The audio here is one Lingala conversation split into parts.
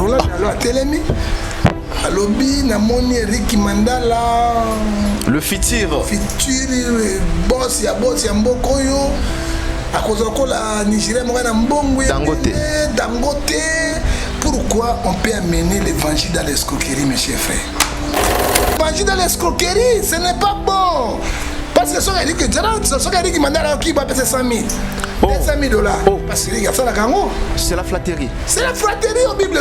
Roland Dalo a Télémi. Alobi, Namoni, Eric Mandala. Le futur. Boss, ya Mbokoyo. À cause de la Nigeria, Dangote. Pourquoi on peut amener l'évangile dans l'escroquerie, mes chers frères? L'évangile dans l'escroquerie, ce n'est pas bon. Parce que ce sont Eric Mandala qui va payer 100 000. $200 000. Parce que c'est la flatterie. C'est la flatterie au Bible.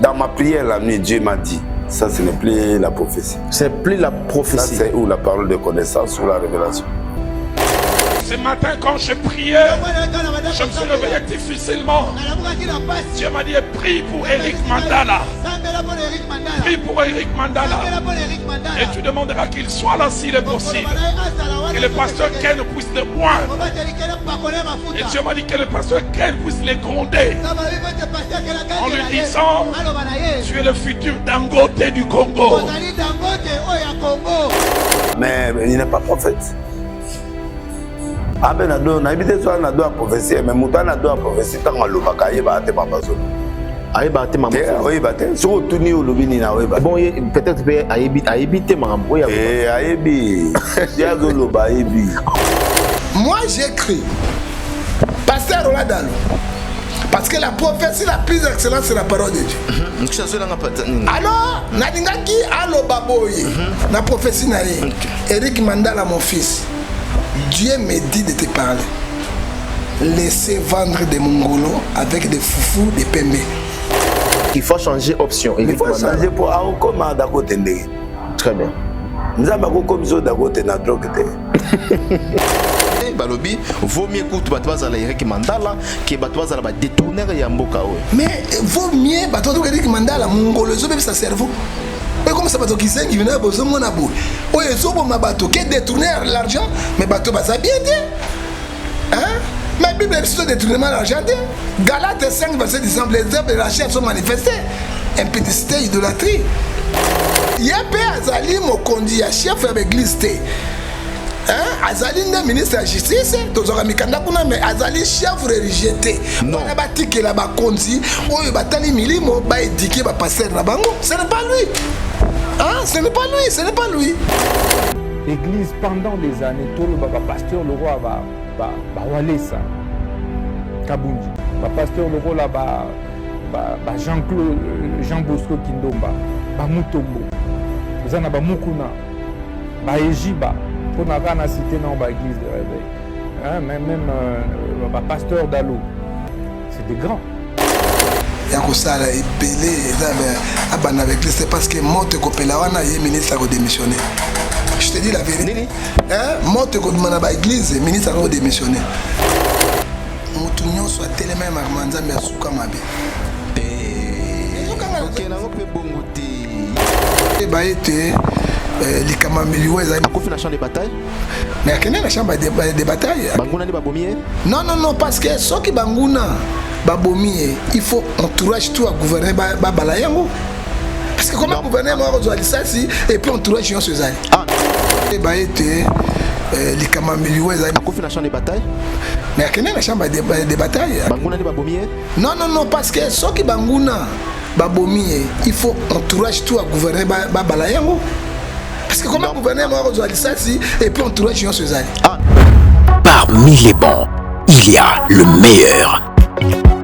Dans ma prière la nuit, Dieu m'a dit, ça ce n'est plus la prophétie. C'est plus la prophétie. Ça c'est où la parole de connaissance ou la révélation. Ce matin quand je priais, je me suis réveillé difficilement. Dieu m'a dit prie pour Eric Mandala. Prie pour Eric Mandala. Et tu demanderas qu'il soit là s'il est possible. Que le pasteur Ken puisse le boire. Et Dieu m'a dit que le pasteur Ken puisse les gronder. En lui disant, tu es le futur Dangote du Congo. Mais il n'est pas prophète. Ah ben on a habité sur la prophétie, mais Moutan a deux prophéties tant à l'Obaka et Bate Mabazo. Aïe Bate Mabazo. Oui, Bate. Sur tout niveau Lobini na oui. Bon, peut-être à habiter Mambo. Eh, Aïbi. Diago Loba Aïbi. Moi j'écris Pasteur Roland Dalo. Parce que la prophétie la plus excellente c'est la parole de Dieu. Alors, Nadingaki Alobaboye, la prophétie naïe. Eric Mandala mon fils. Dieu me dit de te parler. Laissez vendre des mongolos avec des foufous, des pembe. Il faut changer option. Il faut changer pour Aokoma Dagote. Très bien. Nous avons comme ça Dagote na drogue. Balobi, vaut mieux que tu Eric Mandala que tu vas détourner Yamboka. Mais vaut mieux que Eric Mandala, mongolo, ça cerveau. Mais comme ça, bateau qui sait qui venait à besoin de mon abou. Oh, ils sont bon, ma bateau qui détourner l'argent, mais bateau va ça bien dire. Hein? Ma Bible est sur détournement d'argent. Galates 5, verset 10, les œuvres de la chair sont manifestées. Impudicité, idolâtrie. Il y a pas Azali, mon conduit à chef de l'église. Hein? Azali est ministre de la justice, mais Azali chef rejeté. Non. On a bâti que là-bas conduit, on a bâti milimo, on a édiqué, on a passé là-bas. Ce n'est pas lui. Hein? Ce n'est pas lui, ce n'est pas lui. L'église, pendant des années, tout le pasteur le roi va aller ça. Kabundi. Le pasteur le roi là-bas, Jean-Claude, Jean Bosco Kindomba, Mutombo, Zana Mukuna, Ejiba. Pour n'a pas cité dans l'église de réveil. Hein, même pasteur Dalo. C'est des grands. Il y a que ça, il est belé, avec c'est parce que Mote Kopelawana est ministre a démissionné. Je te dis la vérité. Mote Kopelawana est l'église, ministre a démissionné. Moutounion soit tellement marmanza mais souka mabe. Et bah été les camamilios ils ont fait la chambre de bataille. Mais à quelle est la chambre de bataille? Banguna ni babomie. Non parce que ceux qui banguna babomie il faut entourage tout à gouverner balayango. Parce que comment gouverner moi aux Alisasi et puis entourage sur ces années. Ah. Et bah été les camamilios ils ont fait la chambre de bataille. Mais à quelle est la chambre de bataille? Banguna ni babomie. Non parce que ceux qui banguna babomie il faut entourage tout à gouverner balayango. Parce que comment gouverner moi aux Alisasi et puis entourage sur ces années. Parmi les bons, il y a le meilleur.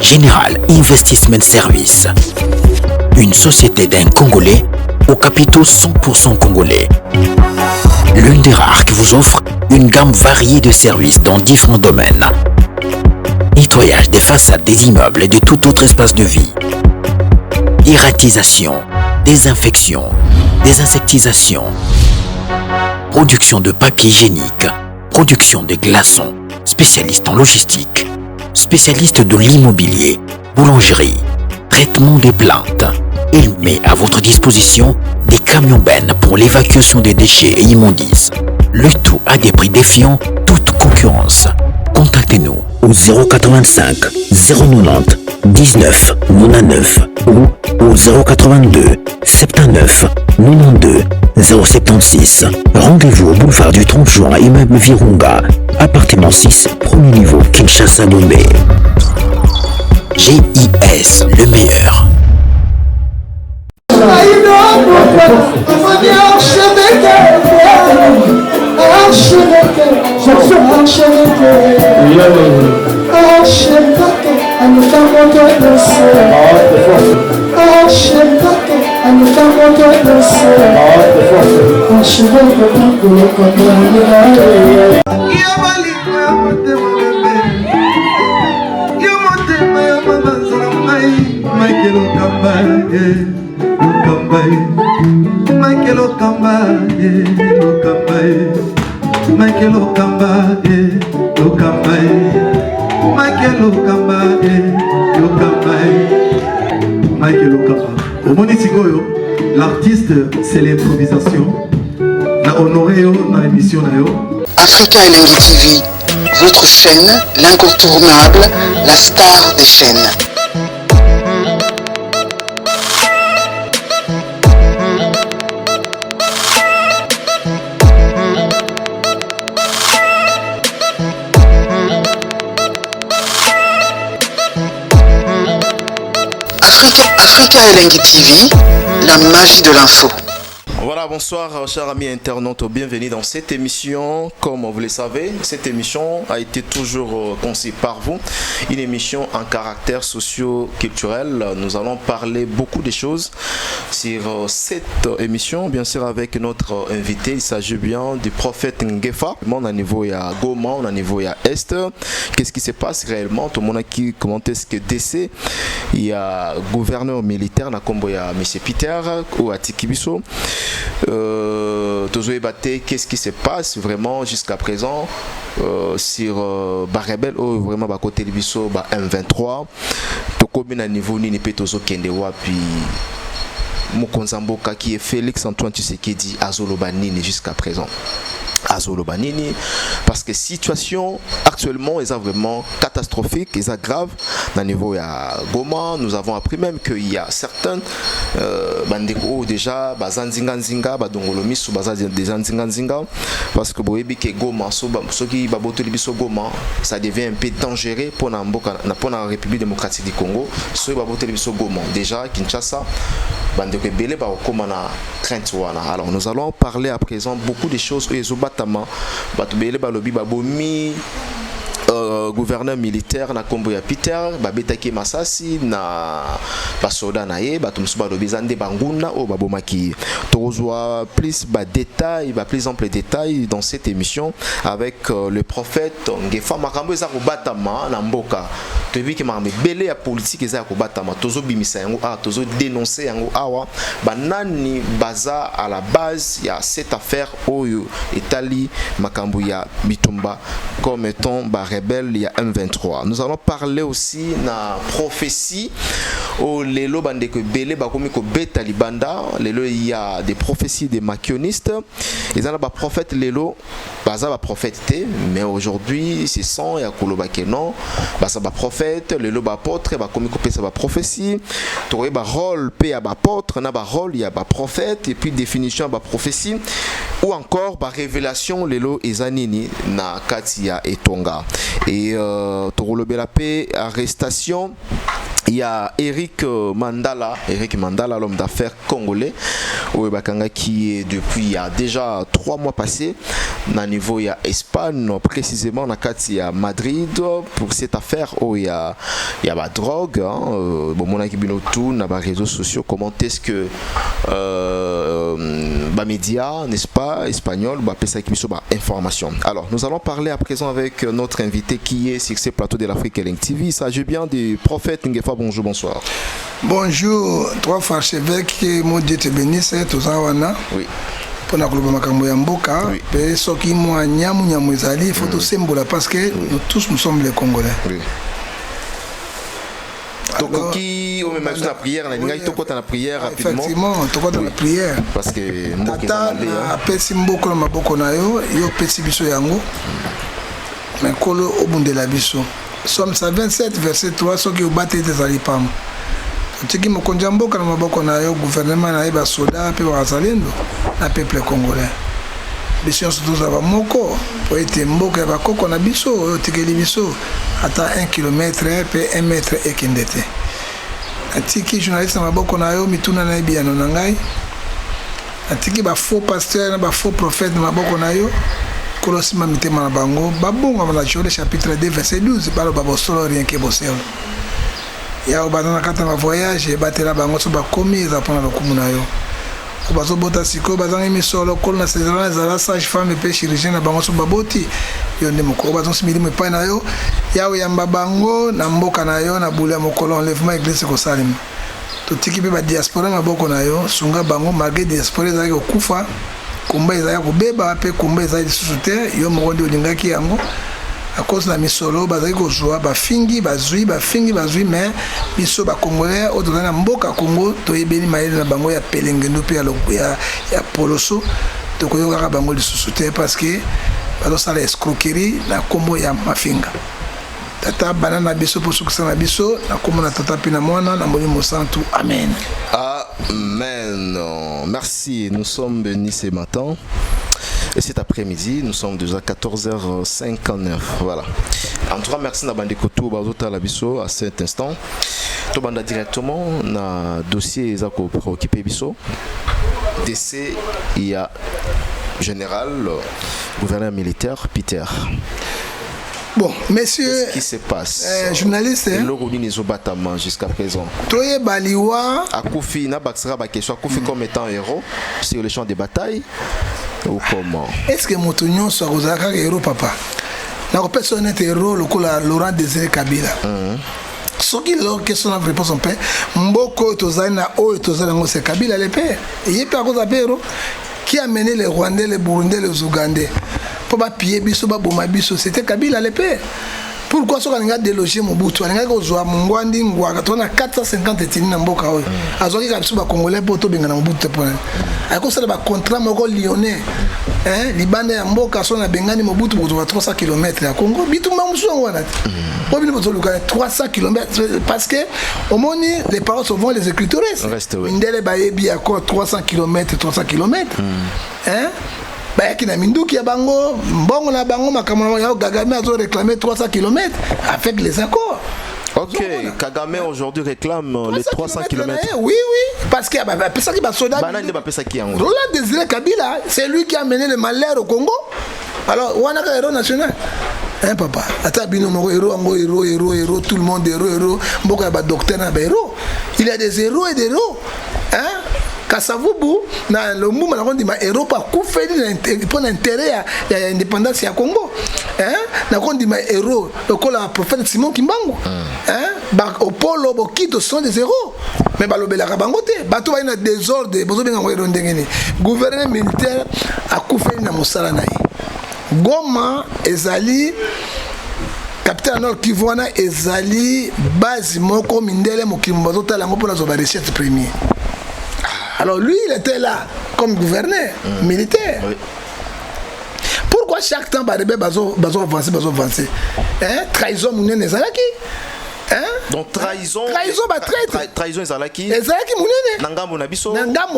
Général Investment Service. Une société d'un Congolais aux capitaux 100% congolais. L'une des rares qui vous offre une gamme variée de services dans différents domaines. Nettoyage des façades des immeubles et de tout autre espace de vie. Irratisation, désinfection, désinsectisation. Production de papier hygiénique. Production de glaçons. Spécialiste en logistique. Spécialiste de l'immobilier. Boulangerie. Traitement des plaintes. Il met à votre disposition des camions-bennes pour l'évacuation des déchets et immondices. Le tout à des prix défiant toute concurrence. Contactez-nous au 085 090 19 99 ou au 082 79 92 076. Rendez-vous au boulevard du 30 juin, immeuble Virunga, appartement 6, premier niveau, Kinshasa, Gombe. RVS, le meilleur. L'artiste, c'est l'improvisation. Na honoré na émission na yo. Africa Elengi TV, votre chaîne, l'incontournable, la star des chaînes. Africa Elengi TV, la magie de l'info. Voilà, bonsoir chers amis internautes, bienvenue dans cette émission. Comme vous le savez, cette émission a été toujours conçue par vous, une émission en caractère socio-culturel. Nous allons parler beaucoup de choses sur cette émission, bien sûr avec notre invité. Il s'agit bien du prophète Ngefa. On a niveau il y a Goma, on a niveau il y a Est. Qu'est-ce qui se passe réellement? Tout le monde a qui commenté ce que DC, il y a gouverneur militaire, il y a M. Peter ou à Tikibiso. Qu'est-ce qui se passe vraiment jusqu'à présent sur Barebel ou vraiment côté Libiso M23 à niveau ni peut Kendewa puis Mokonzamboka qui est Félix Antoine Tshisekedi Azolobanini jusqu'à présent. Azolobanini parce que situation actuellement est vraiment catastrophique, est grave dans le niveau à Goma. Nous avons appris même qu'il y a certains bandeko déjà bazanzinga badongolomi sous bazan des anzinga parce que boyebi ke Goma soki baboto libiso Goma ça devient un peu dangereux pour la République démocratique du Congo. Soki baboto libiso Goma déjà Kinshasa bandeko belé ba komana crainte wana. Alors nous allons parler à présent beaucoup de choses batama batubele balobi babomi gouverneur militaire na kombo ya Peter babetaki masasi na basoda na ye batumsu balobi zande banguna o babomaki tozwa plus détails plus ample détails dans cette émission avec le prophète Ngefa makambo eza ko batama na mboka tobi ke makambo belé ya politique eza ko batama tozo bimisa yango tozo dénoncer yango awa banani baza à la base ya cette affaire oyo etali makambo ya bitumba comme étant rebelle il y a M23. Nous allons parler aussi na prophétie au lelo bandeko belé bakomi ko beta libanda lelo il y a des prophéties des maquionistes ils ont ba prophète lelo baza ba prophète mais aujourd'hui c'est sans ya koloba ke non baza ba prophète lelo ba apôtre bakomi ko pesa ba prophétie toye ba rôle pe ya ba apôtre na ba rôle ya ba prophète et puis définition ba prophétie ou encore ba révélation lelo ezanini na katia etonga et Torolobela P arrestation. Il y a Eric Mandala, l'homme d'affaires congolais, qui est depuis il y a déjà 3 mois passés, à niveau il y a Espagne, précisément il y a Madrid, pour cette affaire où il y a la drogue, bon on a tout dans les réseaux sociaux, comment est-ce que les médias, n'est-ce pas, espagnols, information. Alors nous allons parler à présent avec notre invité qui est sur ce plateau de l'Afrique Elengi TV. Il s'agit bien du prophète Ngefa. Bonjour, bonsoir. Bonjour, trois frères évêques, que mon Dieu te bénisse, tous en oui. Pour la makambo ya mboka, mais ce qui moi nyamu ezali, il faut tout symbole parce que nous tous nous sommes les Congolais. Oui. Donc qui au même la prière, on a dit la prière rapidement. Effectivement, on dans la prière. Parce que tata na pesi mboko na maboko na yo, yo pesi biso yango. Mais kolo obundela biso. Somme 127 verset 3 soki obate te zalipam. Tiki mokonja mboka na maboko na yo gouvernement na ba soda pe bazalendo na peuple congolais. Biso surtout za ba moko po ete mboka ba koko na biso oyo tikeli biso ata 1 km pe 1 mètre ekendete. atiki journaliste na maboko na yo mituna na ebiano na ngai atiki ba faux pasteur na ba faux prophète na maboko na yo kolosima mitema na bango babonga na Joël chapitre 2 verset 12 balo babosolo rien que boselo ya obana kata na voyage batela bango so bakomi za pona lokumu na yo bazo bota siko bazangi misolo kol na saison za la sage femme pe chirurgien na bango so baboti yo ndemo ko bazo simili me pa na yo ya yamba bango na mboka na yo na bula mokolo enlèvement église ko salim to tiki pe ba diaspora na boko na yo sunga bango malgré diaspora za ko kufa kumba za ko beba pe kumba za susute yo mo ndi olingaki yango à cause de la misolo bazali ko joa ba fingi bazui mais biso ba congolais autour na mboka Congo to yebeli maele na bango ya pelengendo pe ya poloso to ko yoka bango li susute parce que bazo sala escroquerie na kombo ya mafinga tata banana biso pour sukisa na biso na kombo na tata pina mwana na molimo santu amen. Amen. Merci, nous sommes bénis ce matin. Et cet après-midi, nous sommes déjà 14h59. Voilà. En tout cas, merci à Bandeko Tou Bazota Labiso à cet instant. Tout banda directement na dossier Zako préoccupé Biso. DC, il y a général, gouverneur militaire Peter. Bon, messieurs, qu'est-ce qui se passe? Journaliste, jusqu'à présent. Toye Baliwa. Akoufi, na Baxra Bakesho, Akoufi comme étant héros sur le champ de bataille. Ou comment? Est-ce que Moutonion soit Rosaka héros, papa? La personne est héros, le coup Laurent Désiré Kabila. Ce qui est question de réponse en paix, Mboko Tozana O et Tozana c'est Kabila les pères. Et il y a pas de héros qui a mené les Rwandais, les Burundais, les Ougandais. Pour pas piller biso, pas bomber biso, c'était Kabila les pères. Pourquoi on a délogé Mobutu? On a besoin Mungwandi Ngwaka, on a 450 étini na mboka oyo. Azoki ka biso ba congolais poto benga na Mobutu pour. A cause de ba contrat moko lyonnais. Libanda ya mboka so na bengani Mobutu pour 300 km à Congo. Bitumba musu wana. Pour bino bozo luka 300 km parce que au moni les paroles souvent les écritures. Ndele bayebi encore 300 km. Bayaki na minduki ya bango mbongo na bango makamona ya Kagame a réclamé 300 km avec les accords. Ok, Kagame aujourd'hui réclame les 300 km. Oui, parce qu'il y a des soldats. Roland Désiré Kabila, c'est lui qui a mené le malheur au Congo. Alors, on a un héros national. Hein, papa? Attends, héros, tout le monde héros. Beaucoup de docteurs héros. Il y a des héros et des héros. Hein? Kasavubu na le mouvement na kondi ma Europe a couvert pour l'intérêt à l'indépendance ya Congo. Hein? Na kondi ma héros le prophète Simon Kimbangu. Hein? Ba Opolo Bokito sont des héros. Mais ba lobela kabangote, ba to ba ina désordre, bozo benga ngwe ndengeni. Gouverneur militaire a couvert na mosala na ye. Goma ezali capitaine Nord Kivuana ezali base moko mindele mokimbo bazo tala ngo pona zo ba recherche premier. Alors lui, il était là comme gouverneur militaire. Oui. Pourquoi chaque temps, bazo avancer? Hein? Trahison, mounene ezalaki. Hein? Donc trahison ezalaki. Ezalaki mounene. Nangambo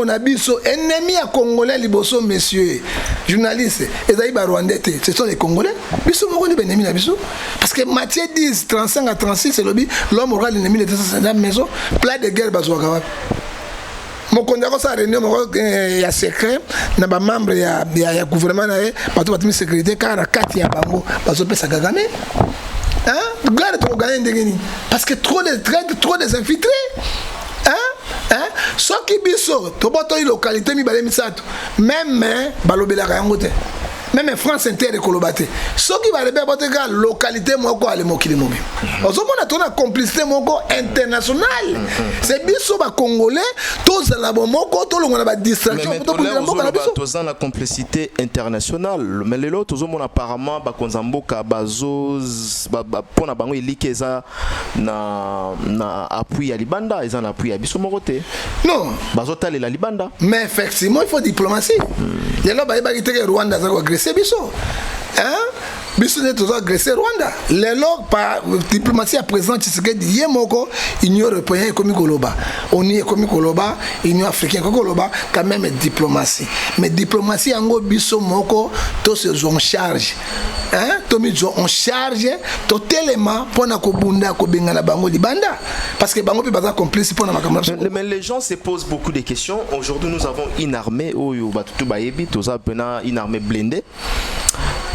na biso. Ennemi à Congolais liboso, messieurs. Journalistes, ezali ba Rwandais, ce sont les Congolais. Biso moko ni ennemi na biso. Parce que Matthieu 10, 35 à 36, c'est l'homme aura l'ennemi de la maison. Plat de guerre bazo akawa. Mon condamné ça réunion ya secret na ba membre ya gouvernement na bato batimi sécurité car na kati ya bango bazo pesa Kagame. Hein? Regarde trop gagner ndengeni parce que trop de traîtres, trop des infiltrés. Hein? Ce qui biso to boto localité mi balemi sato même balobela yango te. Même France Inter et Kolobate. Ce qui va arriver à votre localité, moko ale mokili mobi. Ozomona tona complicité moko internationale. C'est biso ba Congolais, tous la moko to longa ba distraction to pour la complicité internationale. Mais les autres ozomona apparemment ba konzamboka bazos pona bango ilikeza na appui ya Libanda, ils en appui ya biso moko te. Non, bazotale la Libanda. Mais effectivement, il faut diplomatie. Les là ba iteke Rwanda za agresser biso. Hein? Biso ne toujours agresser Rwanda. Les logs par diplomatie à présent Tshisekedi yemoko Union européenne comme Koloba. On y est comme Koloba, Union africaine comme Koloba quand même diplomatie. Mais diplomatie ango biso moko tous se en charge. Hein? tomizo on charge totalement pour na kobunda kobenga na bango libanda parce que bango pe baza complice pour na makambo. Mais les gens se posent beaucoup de questions. Aujourd'hui nous avons une armée oyo batutu bayebi toza pena une armée blindée.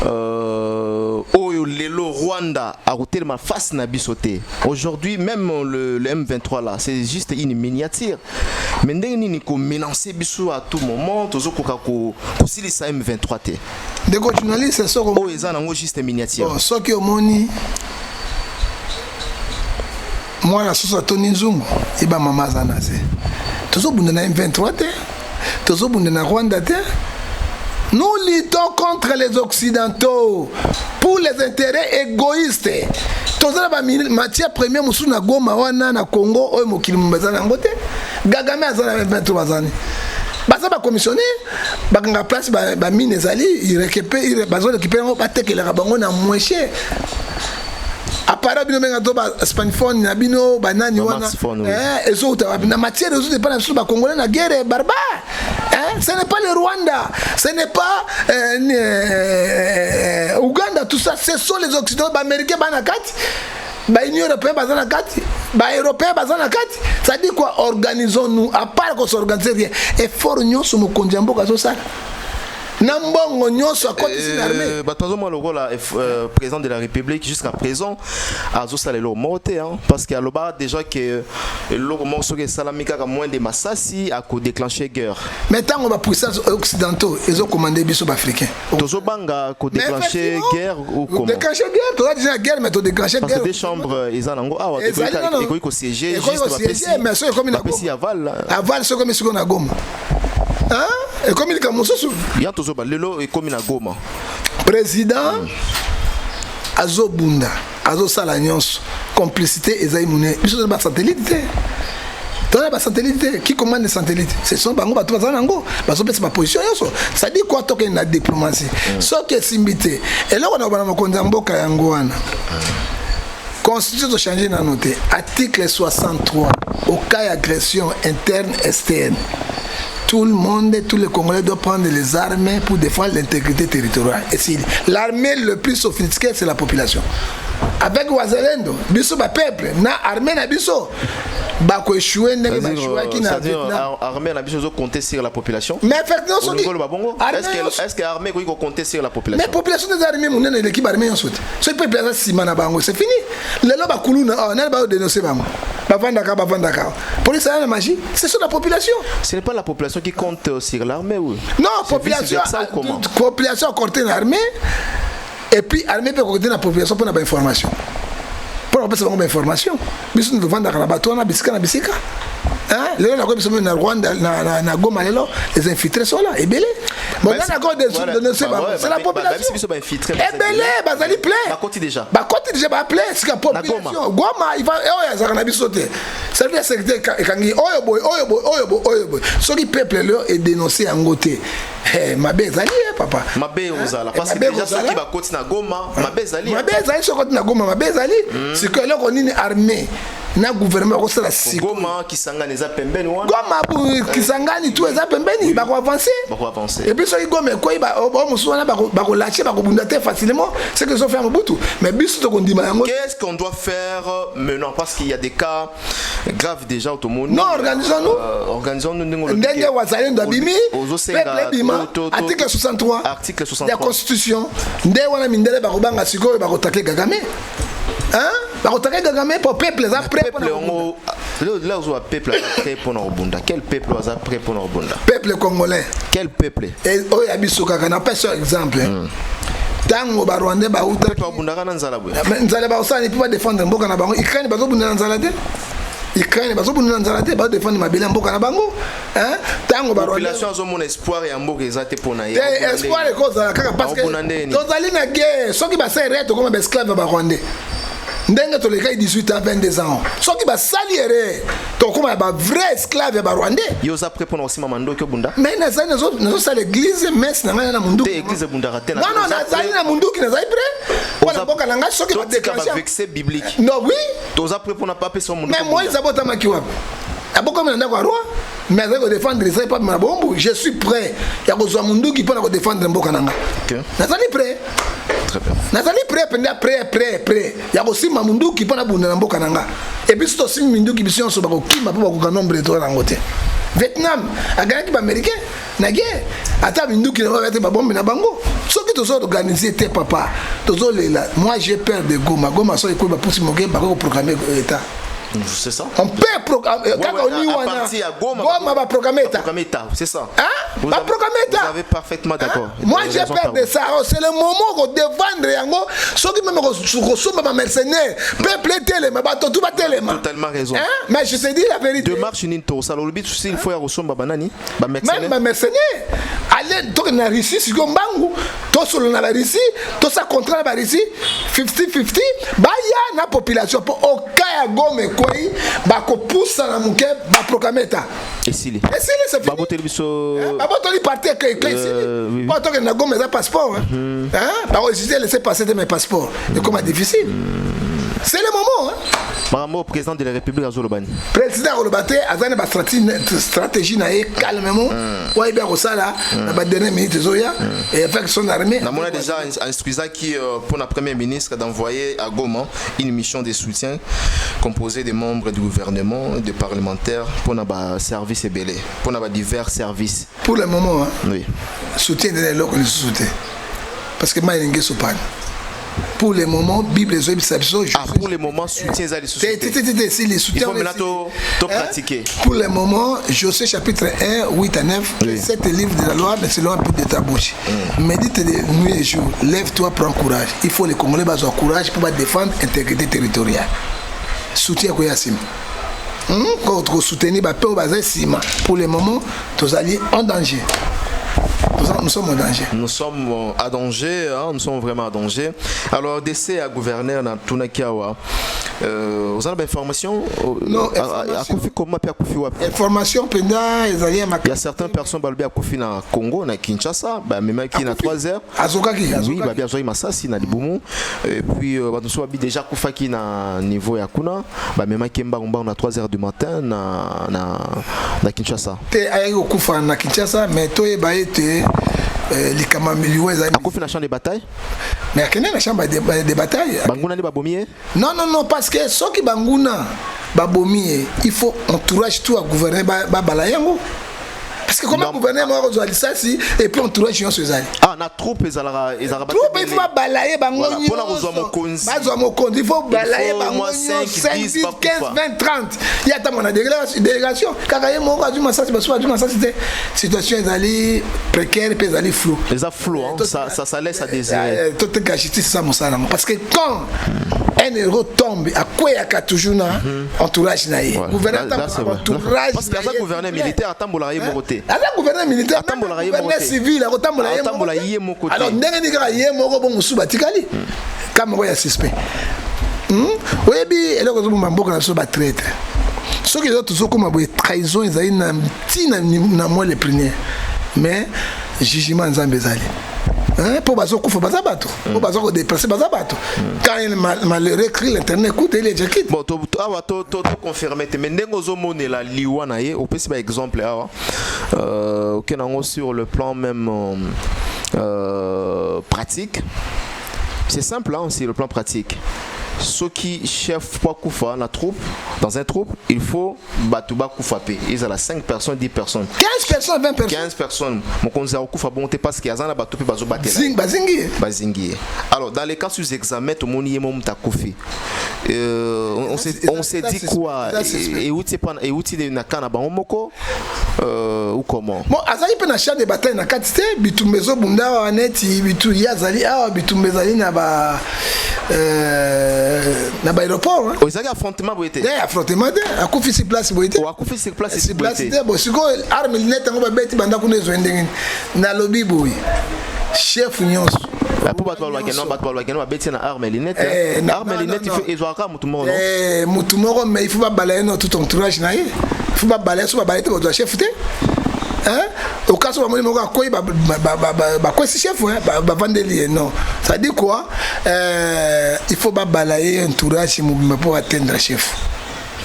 Oyo lelo Rwanda a routé ma face na bisoté. Aujourd'hui même le M23 là, c'est juste une miniature. Mais ndenge ni ko menacer biso à tout moment, tozo koka ko silisa M23 té. Des journalistes c'est ça comme oh eza nango juste miniature. Bon, so ki omoni moi la sosa Tony Nzungu iba mama zanaze. Tozo bunda na M23 té. Tozo bunda na Rwanda té. Nous luttons contre les Occidentaux pour les intérêts égoïstes. Tous les matières premières musu na Goma wana na Congo oyo mokili mbazana ngote. Gagame azana 23 ans. Basa ba commissionner bakanga place ba mine ezali il récupère bazo récupérer ba tekelera bango na moins cher. Apara bino menga to ba spanphone na bino banani wana ezo na matière ezo de pas na ba congolais na guerre barbare. Ce n'est pas le Rwanda, ce n'est pas Ouganda, tout ça, ce sont les Occidentaux, les Américains, les Union Européenne, les Européens, ça dit quoi? Organisons-nous, à part qu'on s'organise rien. Et fort nous sommes au Kondiambo, ça. Nambongo nyonso akoti sin armée batazomo lokola président de la République jusqu'à présent azosala lo mote hein parce que aloba déjà que lo morso que salamika ka moins de masasi a ko déclencher guerre maintenant on va puissance occidentaux ils ont commandé biso africain tozobanga ko déclencher guerre ou comment déclencher guerre toi déjà guerre mais to déclencher guerre parce que des chambres ils en ngo ah et ko siéger juste mais c'est comme une aval c'est comme si on a Goma hein et comme il commence il y a toujours lelo et comme na Goma président azobunda azosala nyonso complicité ezai mune biso ba satellite toi ba satellite qui commande les satellites ce sont bango bato bazana ngo baso pesa ba position nyonso ça dit quoi toke na diplomatie so que simbité et là on a bana makonza mboka yango wana Constitution de changer na noté article 63 au cas d'agression interne externe. Tout le monde, tous les Congolais doivent prendre les armes pour défendre l'intégrité territoriale. Et si l'armée le plus sophistiquée, c'est la population. Avec Ouazalendo, biso ba peuple, na armée na biso, ba ko échouer ndenge ba échouer qui na armée na biso zo compter sur la population. Mais effectivement so est-ce que armée ko compter sur la population? Mais population des armées mon na l'équipe armée en saute. Ce peuple là sima na bango, c'est fini. Lelo ba kuluna na ba dénoncer bango. Ba vandaka. Police la magie, c'est sur la population. Ce n'est pas la population qui compte sur l'armée ou? Non, population population compte l'armée. Et puis, l'armée peut compter la population pour avoir information. Pour avoir information. Mais si nous devons vendre la bateau, on a bisika. Hein? Les gens qui sont en Rwanda, na Goma, les infiltrés sont là, et belé. Bon, là, c'est la population. Et belé, bazali plein. Bakoti déjà. Bakoti déjà, ba plein, c'est la population. Goma, il va, oh, ça a sauté. Ça veut dire que Kangi, oh boy. Ce qui peuple là est dénoncé en côté. Mabé zali, papa. Mabé ozala. Parce que déjà, ceux qui bakoti na Goma, Mabé zali. Mabé zali, ceux qui na Goma, Mabé zali. C'est que là, on est armé. Na gouvernement ko sala siko Goma Kisangani za pembeni wana Goma Kisangani tout za pembeni ba ko avancer et puis so Goma ko ba musu wana ba ko lâcher ba ko bundate facilement c'est que ils ont fait un bout mais biso to kondima yango qu'est-ce qu'on doit faire maintenant parce qu'il y a des cas graves déjà au monde non organisons-nous ndenge wazalendo abimi peuple bima article 63 de la constitution nde wana mindele ba ko banga siko ba ko taker Kagame hein ba ko taker Kagame pour peuple za prêt pour là où peuple prêt pour Nobunda quel peuple est prêt pour Nobunda peuple congolais quel peuple et oyabiso kaka na pas exemple tango ba Rwanda ba uta peuple Nobunda kana nzala bwe nzala ba osani pour défendre mboka na bango Ukraine bazo bunda nzala te Ukraine bazo bunda nzala te ba défendre mabele mboka na bango hein tango ba Rwanda population zo mon espoir ya mboka ezate pona ya espoir ko za kaka parce que tozali na guerre soki ba serre to comme esclave ba Rwanda ndenge to les gars 18 ans 22 ans soki ba saliere to comme ba vrai esclave ba Rwanda yo za prêt pour aussi mamando ko bunda mais na ça nazo ça l'église messe na na mundu l'église bunda raté non na ça na mundu ki na za prêt pour boka na nga soki ba déclencher verset biblique non oui to za prêt pour na pas son mundu mais moi ils abota makiwa aboko mena ndako roi mais avec défendre ça pas ma bombe je suis prêt ya ko zo mundu ki pour na défendre mboka na nga na ça ni prêt Très bien. Nazali prêt. Ya kosimba munduki mpona bunda na mboka nanga. Et puis si tosimbi munduki biso nyonso bakokima mpo bakoka nombre to nango te. Vietnam agayaki baaméricain na guerre ata minduki na babete babombe na bango soki tozo organiser te papa tozolela. Moi j'ai peur de Goma so ekoyi bapusi moke bakoproclamer état. C'est ça. On peut programmer. Goma va programmer état. C'est ça. Hein? Va programmer état. Vous avez parfaitement d'accord. Moi j'ai peur de ça. C'est le moment de vendre yango. Soki même ko ma mercenaire. Peuple télé, bato tout va télé. Totalement raison. Hein? Mais je te dis la vérité. De marche ninto. Ça le but il faut y ressemble banani. Ba mercenaire. Même ma mercenaire. Allez donc na Russie si gombangu. To solo na la Russie, to sa contrat na Russie 50-50. Ba ya na population pour au cas Goma koi ba ko poussa na muke ba proclamer état. Et si c'est fini. Babotel biso. Babotel parti que ici. Pas tant que na Goma ça passeport hein. Bah hésiter laisser passer de mes passeports. Et comment difficile. C'est le moment hein. Bravo président de la République Azolobani. Président Olobate azana ba stratégie na calmement. Ouais bien ça na ba dernière minute zoya et avec son armée. On a déjà instruisé qui pour la première ministre d'envoyer à Goma une mission de soutien composée de membres du gouvernement, de parlementaires pour nos services et belés, pour nos divers services. Pour le moment hein. Oui. Soutien de l'eau que nous soutient. Parce que moi il y a sopan. Pour le moment, Bible et pour le moment, soutien à les sociétés. Il faut maintenant pratiquer. Pour le moment, Josué chapitre 1, 8 à 9, c'est le livre de la loi, mais c'est le peu de ta bouche. Médite de nuit et jour, lève-toi, prends courage. Il faut les Congolais avoir courage pour défendre l'intégrité territoriale. Soutien à Yasim. Quand soutenir, pour le moment, tous alliés en danger. Nous sommes en danger. Nous sommes à danger, hein, nous sommes vraiment à danger. Alors, décès à gouverneur dans Tunakiawa. Vous avez des informations? Non, information pendant les alliés. Il y a certaines personnes qui ont Koufi na Congo, na Kinshasa, même qui na 3 heures. Azokaki. Oui, bah bien sûr, Massassi na Liboumou. Et puis, nous sommes déjà Koufaki na niveau Yakuna, même qui mba na 3 heures du matin na Kinshasa. Te ayi Koufa na Kinshasa, mais toi ba été les Kamamiliwa ezali. Koufi na champ de bataille. Mais à quelle est la chambre de bataille? Banguna ni babomier? Non, parce que ceux qui banguna babomier, il faut entourage tout à gouverner balayango. Parce que comment gouverner moi ça si et puis entourage sur ces alliés. Ah, na troupe ezalaka troupe il faut balayer bango. Pour la rezo mokonzi. Bazo mokonzi, il faut balayer bango 5, 10, 15, 20, 30. Il y a tellement de délégation. Kaka ye moko azuma ça c'était situation ezali précaire et ezali flou. Les flou ça laisse à désirer. Tout est gâché ça mon ça parce que quand un héros tombe à quoi il y a toujours na entourage na ye. Gouvernement entourage. Parce que le gouvernement militaire atambola ye mokoté. Ala gouvernement militaire, gouvernement civil, atambola ye moko. Alors ndenge ndika ye moko bon musu batikali. Kama ya suspect. Oyebi eloko zo mboka na so ba traître. Ce qui est toujours comme une trahison, ils ont une moi les premiers. Mais jugement Nzambe ezali. Pour bazo kufa bazabato. Pour bazo déplacer bazabato. Quand il malheureux crie l'internet écoute il est déjà bon to confirmer mais ndengo zo mone la liwa na ye au petit exemple awa aucun sur le plan même pratique. C'est simple hein, c'est le plan pratique. Ceux qui chef pour Koufa la troupe dans un troupe il faut batuba Koufapé ils ont 5 personnes 10 personnes 15 personnes 20 personnes 15 personnes mon conseil Koufa bon parce qu'il y a un bateau bazo batela bazingi alors dans les cas sous examen tout le monde y est mon Koufi on s'est dit quoi et outil de nakana ba moko ou comment bon azali pe na champ de bataille na katite bitumbezo bunda wa neti bitu yazali awa bitumbezali na ba na aéroport hein ils ont affrontement boité affrontement a Koufi sur place boité ou a Koufi sur place bon siko arme linette ngo babeti banda kuna zo ndenge na lobby boy chef nyonso pour battre le gagnon babeti na arme linette arme linette il faut ezwaka mutumo non mutumo mais il faut pas balayer tout entourage na il faut pas balayer so balayer to chef té hein au cas où on m'a quoi quoi si chef ba vandelier non ça dit quoi il faut pas balayer entourage pour atteindre chef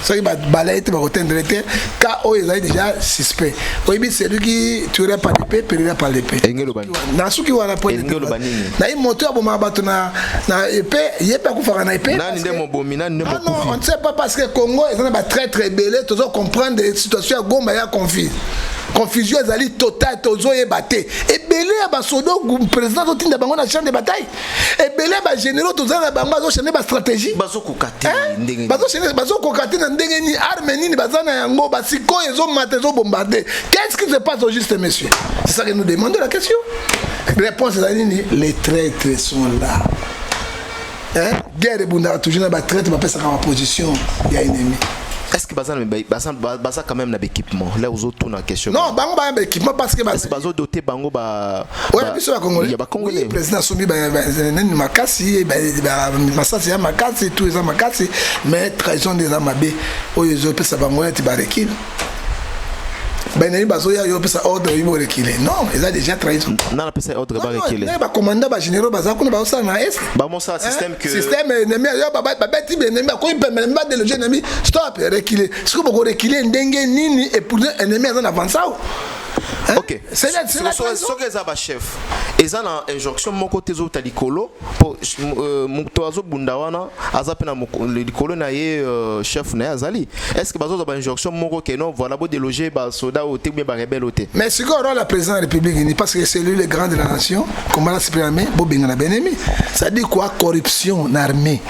soki balaye te bakotindre te ka oyo ezali déjà suspect oyebi celui qui tuerait par l'épée périra par l'épée na suki wana po na ye moto abomaka bato na épée ye mpe akufaka na épée non on ne sait pas parce que Congo eza na batraître ebele tozo comprendre situation ya gomba ya confusion ezali totale tozoyeba te ebele ya basodo président totinda bango na champ de bataille ebele ya bagénéraux tozala na bango azochanger bastratégie bazokoka te na ndenge nini arme nini baza na yango basikoyo ezomata ezobombarde. Qu'est-ce qui se passe au juste monsieur? C'est ça que nous demandons la question. Réponse ezali nini? Les traîtres sont là. Guerre ebundaka toujours na batraître bapesaka ma position ya ennemi. Est-ce que baza quand même na équipement là aux autres na question? Non, bango ba équipement parce que bazo doté bango ba ouais biso ba congolais. ba congolais président Soumi ba nani makasi ba masasi ya makasi tout ça makasi mais trahison des amabe oyo zo pesa bango ya ba rekil. Ben nani bazo ya yo pesa ordre yo rekiler. Non, ils ont déjà trahison. Non, la pesa ordre ba rekiler. Non, ba commandant ba généraux baza ko na ba ça na est. Ba mon ça système que système ennemi yo ba ti ennemi ko permet pas de loger ennemi stop rekiler. Ce que boko rekiler ndenge nini et pour ennemi en avance ça. Ok. C'est ce que ça va chef. Ils ont une injonction mon côté zo talikolo pour mutoazo bundawana azapena likolo na ye chef na azali. Est-ce que bazo za injonction mon côté non voilà bo déloger ba soda au te ba rebelle ote. Mais ce qu'on aura la président de la République parce que c'est lui le grand de la nation comment la supprimer bo bengana benemi. Ça dit quoi corruption en armée.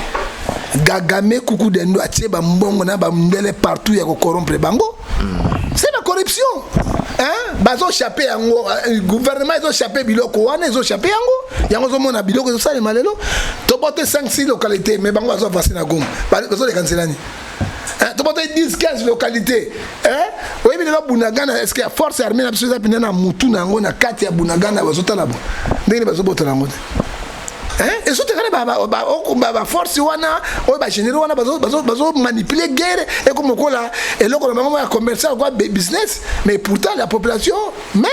Gagame kuku dendo atie ba mbongo na ba ndele partout ya ko corrompre bango. C'est la corruption. Hein? Bazo chapé yango gouvernement ils ont chapé biloko wana ils ont chapé yango zo mona biloko zo sale malelo to bote 5-6 localités mais bango bazo passer na goma bazo le cancelani hein to bote 10-15 localités hein oui mais le bunagana est-ce que force armée na biso za pina na mutu na ngo na kati ya bunagana bazo tala bo ndenge bazo botela ngo hein et surtout ba force wana o ba généraux wana bazo manipuler guerre et comme quoi là et là comme maman commercial quoi business mais pourtant la population mais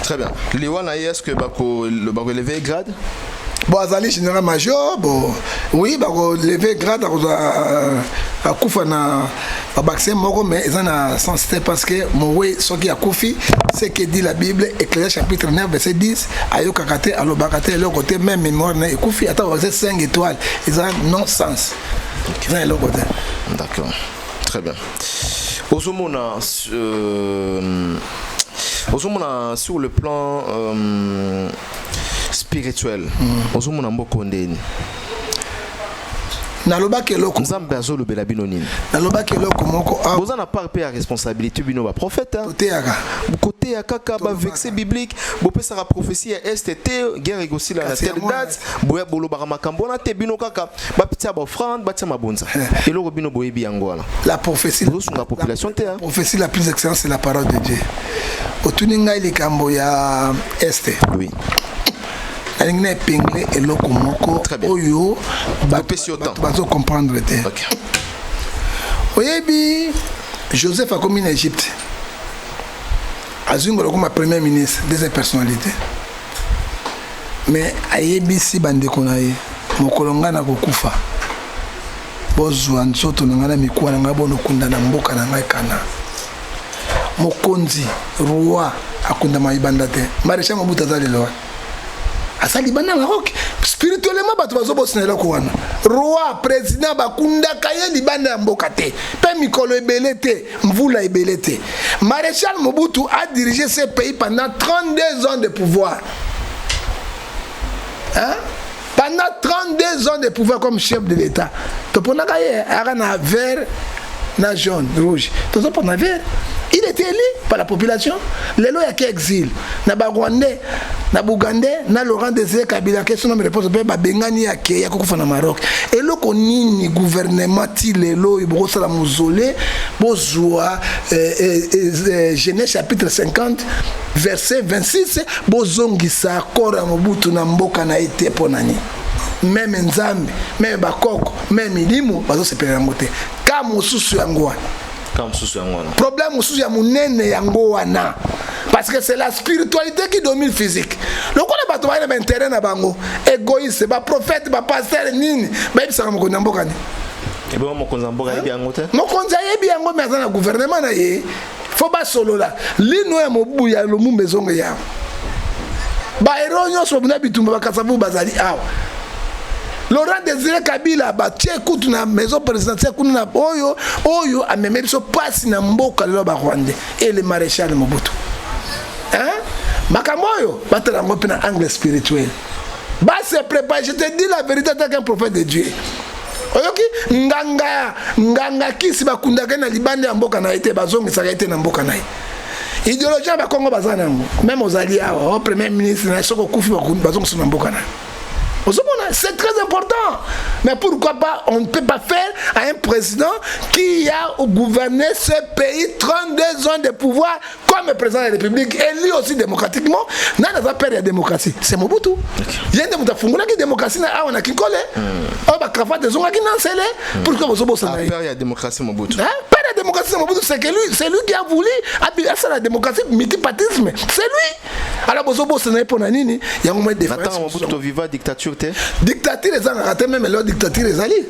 très bien les wana est-ce que bako lever grade bon azali général major bon oui bako lever grade à kufa na babaxé moko mais ils en a sens parce que mowe soki akufi ce que dit la Bible Éclésiste chapitre 9 verset 10 ayo kakate alobakate le côté même mémoire na ekufi ata verset 5 étoiles ils ont non sens okay. Le côté d'accord très bien Ozomona sur le plan spirituel Ozomona mboko ndeni naloba keloko nzambe azolobela bino nini naloba keloko moko boza na part pe ya responsabilité bino ba prophète côté ya kaka ba verset biblique bo pesa ka prophétie ya STT guerre égosila na telle date boya boloba makambo na te bino kaka ba pitia ba offrande ba tia mabonza eloko bino boyebi yango wala la prophétie la population te prophétie la plus excellente c'est la parole de Dieu otuninga ile kambo ya este oui alinga épinglé eloko moko oyo bazo comprendre te oyebi Joseph a commis en Égypte azungo comme premier ministre des personnalités mais ayebi si bandeko na ye mokolonga na kokufa bozwa nzoto na ngana mikuwa na ngabono kunda na mboka na ngai kana mokonzi roi akunda maibanda te maréchal Mobutu azalelo asali bana Maroc spirituellement bato bazobosana ko wana roi président bakunda kaye libanda ya mboka te pe mikolo ebele te mvula ebele te maréchal Mobutu a dirigé ce pays pendant 32 ans de pouvoir hein pendant 32 ans de pouvoir comme chef de l'état to pona kaye arana vert na jaune rouge to so pona vert il était élu par la population lelo ya exil na Rwandais na Bougandais na Laurent Désiré Kabila question na réponse pe ba bengani ya ke ya kokufa na Maroc eloko nini gouvernement ti lelo iboko sala muzole bozwa Genèse chapitre 50 verset 26 bozongisa kora Mobutu na mboka na ete ponani même nzambe même bakoko même milimo bazo sepela mote ka mususu yango problème mususu ya munene yango wana parce que c'est la spiritualité qui domine physique lokola bato ba intérêt na bango égoïste ba prophète ba pasteur nini ba ibisa moko na mboka ni Et bon, mon konzambo a bien ngote. Mon konza yebi yango mais dans le gouvernement na ye. Faut pas solo là. Lino ya mobu ya lomu maison ya. Ba eronyo so buna bitumba bakasabu bazali awa. Laurent Désiré Kabila ba tie kutu na maison présidentielle kuna na oyo ameme biso passe na mboka lelo ba Rwanda et le maréchal Mobutu. Hein? Makamoyo batela ngo pena angle spirituel. Ba se prépare, je te dis la vérité tant qu'un prophète de Dieu. Oyoki nganga kisi bakundaka na libande ya mboka na été bazongi saka été na mboka na. Idéologie ba Congo bazana ngo. Même aux alliés au premier ministre na soko kufi bazongi na mboka na. C'est très important. Mais pourquoi pas, on ne peut pas faire à un président qui a gouverné ce pays 32 ans de pouvoir comme président de la République, élu aussi démocratiquement. N'a pas peur de la démocratie. C'est Mobutu. Il y a une démocratie on a qui colle. On va cravoir des gens qui n'ont scellé. Pourquoi vous avez peur de la démocratie Mobutu? Peur de la démocratie Mobutu, c'est lui qui a voulu appuyer la démocratie, multipartisme. C'est lui. Alors vous avez pour Nanini, il y a un moment de défense. Attends, Mobutu vivant dictature. Dictature les gens raté même leur dictature les alliés.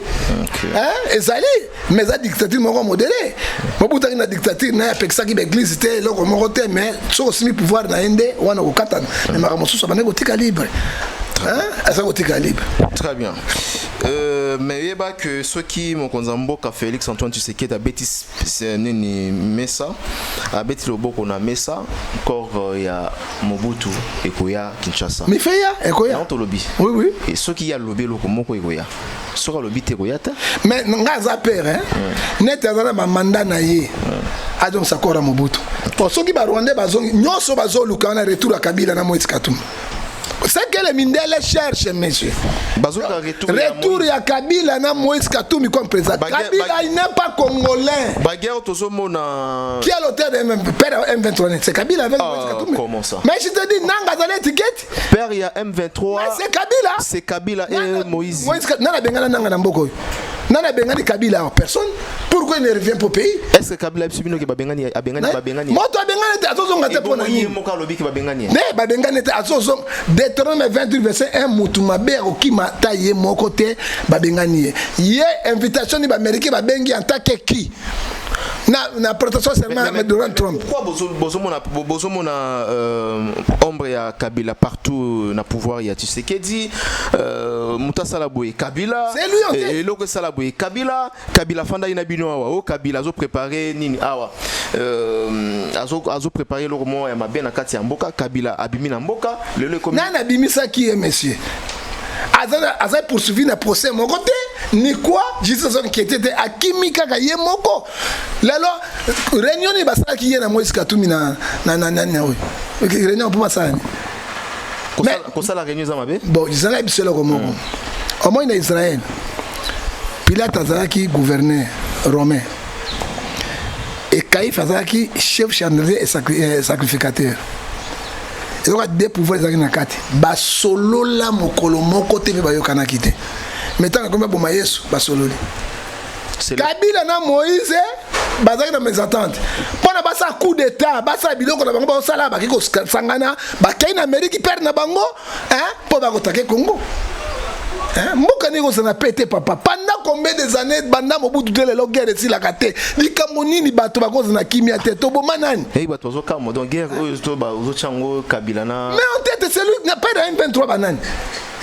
Hein? Les alliés, mais la dictature m'ont modéré. Mobutu na dictature na peksa qui l'église c'était leur moroté mais sur aussi pouvoir na ende wana ko katana. Mais maramosu ça banego tika libre. Hein? Ça ko tika libre. Très bien. Mais il y a que ceux qui m'ont konzambo ka Félix Antoine Tshisekedi a bétis nini mesa a bétis le boko na mesa encore il y a Mobutu et Koya Kinshasa. Mais fait ya Koya. Non lobby. Oui oui. Et ceux qui y a lobby le komoko Koya. Sera lobby te Koya ta. Mais ngaza père hein. Net azana ba mandat na ye. A donc ça kora Mobutu. Pour ceux qui ba Rwanda bazongi nyoso bazoluka na retour à Kabila na Moïse Katumbi. C'est que les Mindele cherchent, monsieur. Retour à Kabila na Moïse Katumbi comme président. Kabila, il n'est pas congolais. Qui est l'auteur de M23? C'est Kabila avec Moïse Katumbi. Comment ça? Mais je te dis, Nanga Zale étiquette. Père, il y a M23. C'est Kabila. C'est Kabila et Moïse. Nana Bengala Nanga Namboko. Nana Bengani Kabila en personne. Pourquoi il ne revient pas au pays? Est-ce que Kabila Sibino qui va Bengani a Bengani? Moi, tu as Bengani, tu as Zozong à te prendre. Ne, Bengani, tu as Zozong. Deutéronome 28 verset 1 Mutumabe oki mataye mon côté babengani ye invitation ni baméricain babengi en tant que qui na protection seulement avec Donald Trump. Pourquoi bozomona ombre ya Kabila partout na pouvoir ya Tshisekedi Mutasala Boye Kabila c'est lui en fait et loko sala Boye Kabila fanda ina bino awa o Kabila zo préparer nini awa azo préparer le roman ya mabe na kati ya mboka Kabila abimi na mboka le comme nana bimisa qui est monsieur Aza poursuivi na procès mon côté ni quoi juste son qui était à Kimika ka yemoko lelo réunion ni basala ki na Moïse Katumbi na oui réunion pour ça mais ça la réunion za mabe bon ils allaient biselo comme au moins en Israël Pilate azaki gouverneur romain et Caïphe azaki chef chandelier et sacrificateur. Il y a des pouvoirs qui sont bas solo la mokolo moko te ba yokana kite. Maintenant comme ba Yesu ba solo. Kabila na Moïse bazaki na mes attentes. Pona ba sa coup d'état, ba sa biloko na bango ba sala ba kiko sangana, ba kay na Amérique perd na bango, hein, pour ba kotake Congo. Mokani ko sana pété papa pendant combien des années banda Mobutu de la guerre ici la kate likamoni ni bato ba ko na kimia te to bomanani hey bato zo kamo donc guerre to ba zo chango Kabila na mais en tête c'est lui n'a pas de M23 banane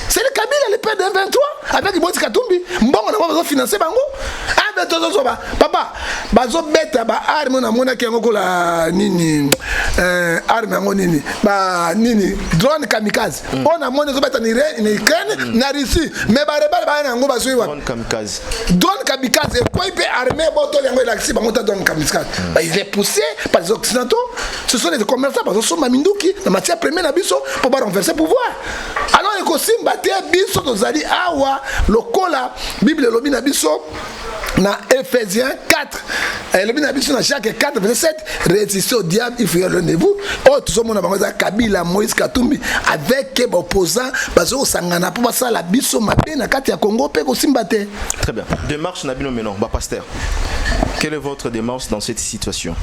c'est le Kabila le père de M23 avec Moïse Katumbi mbongo na ba financer bango M23 papa bazo beta ba arme na mona kengo ko la nini arme ngo nini ba nini drone kamikaze on a mona zo beta ni Ukraine na Russie mais ba rebelle ba na ngo ba zo drone kamikaze quoi il peut armer boto lengoelaxi ba ngota drone kamikaze il est poussé par les occidentaux ce sont les commerçants parce que sont maminduki la matière première na biso pour ba renverser pouvoir alors il kosimba te biso tozali awa lokola Bible lobi na biso na Ephésiens 4 lobi na biso na Jacques 4 verset 7 résistez au diable il faut y aller vous oh tout le monde a Kabila Moïse Katumbi avec opposants bazo sangana pour ça la biso mabe na kati ya Congo pe kosimba te. Très bien, démarche na bino maintenant ba pasteur. Quelle est votre démarche dans cette situation?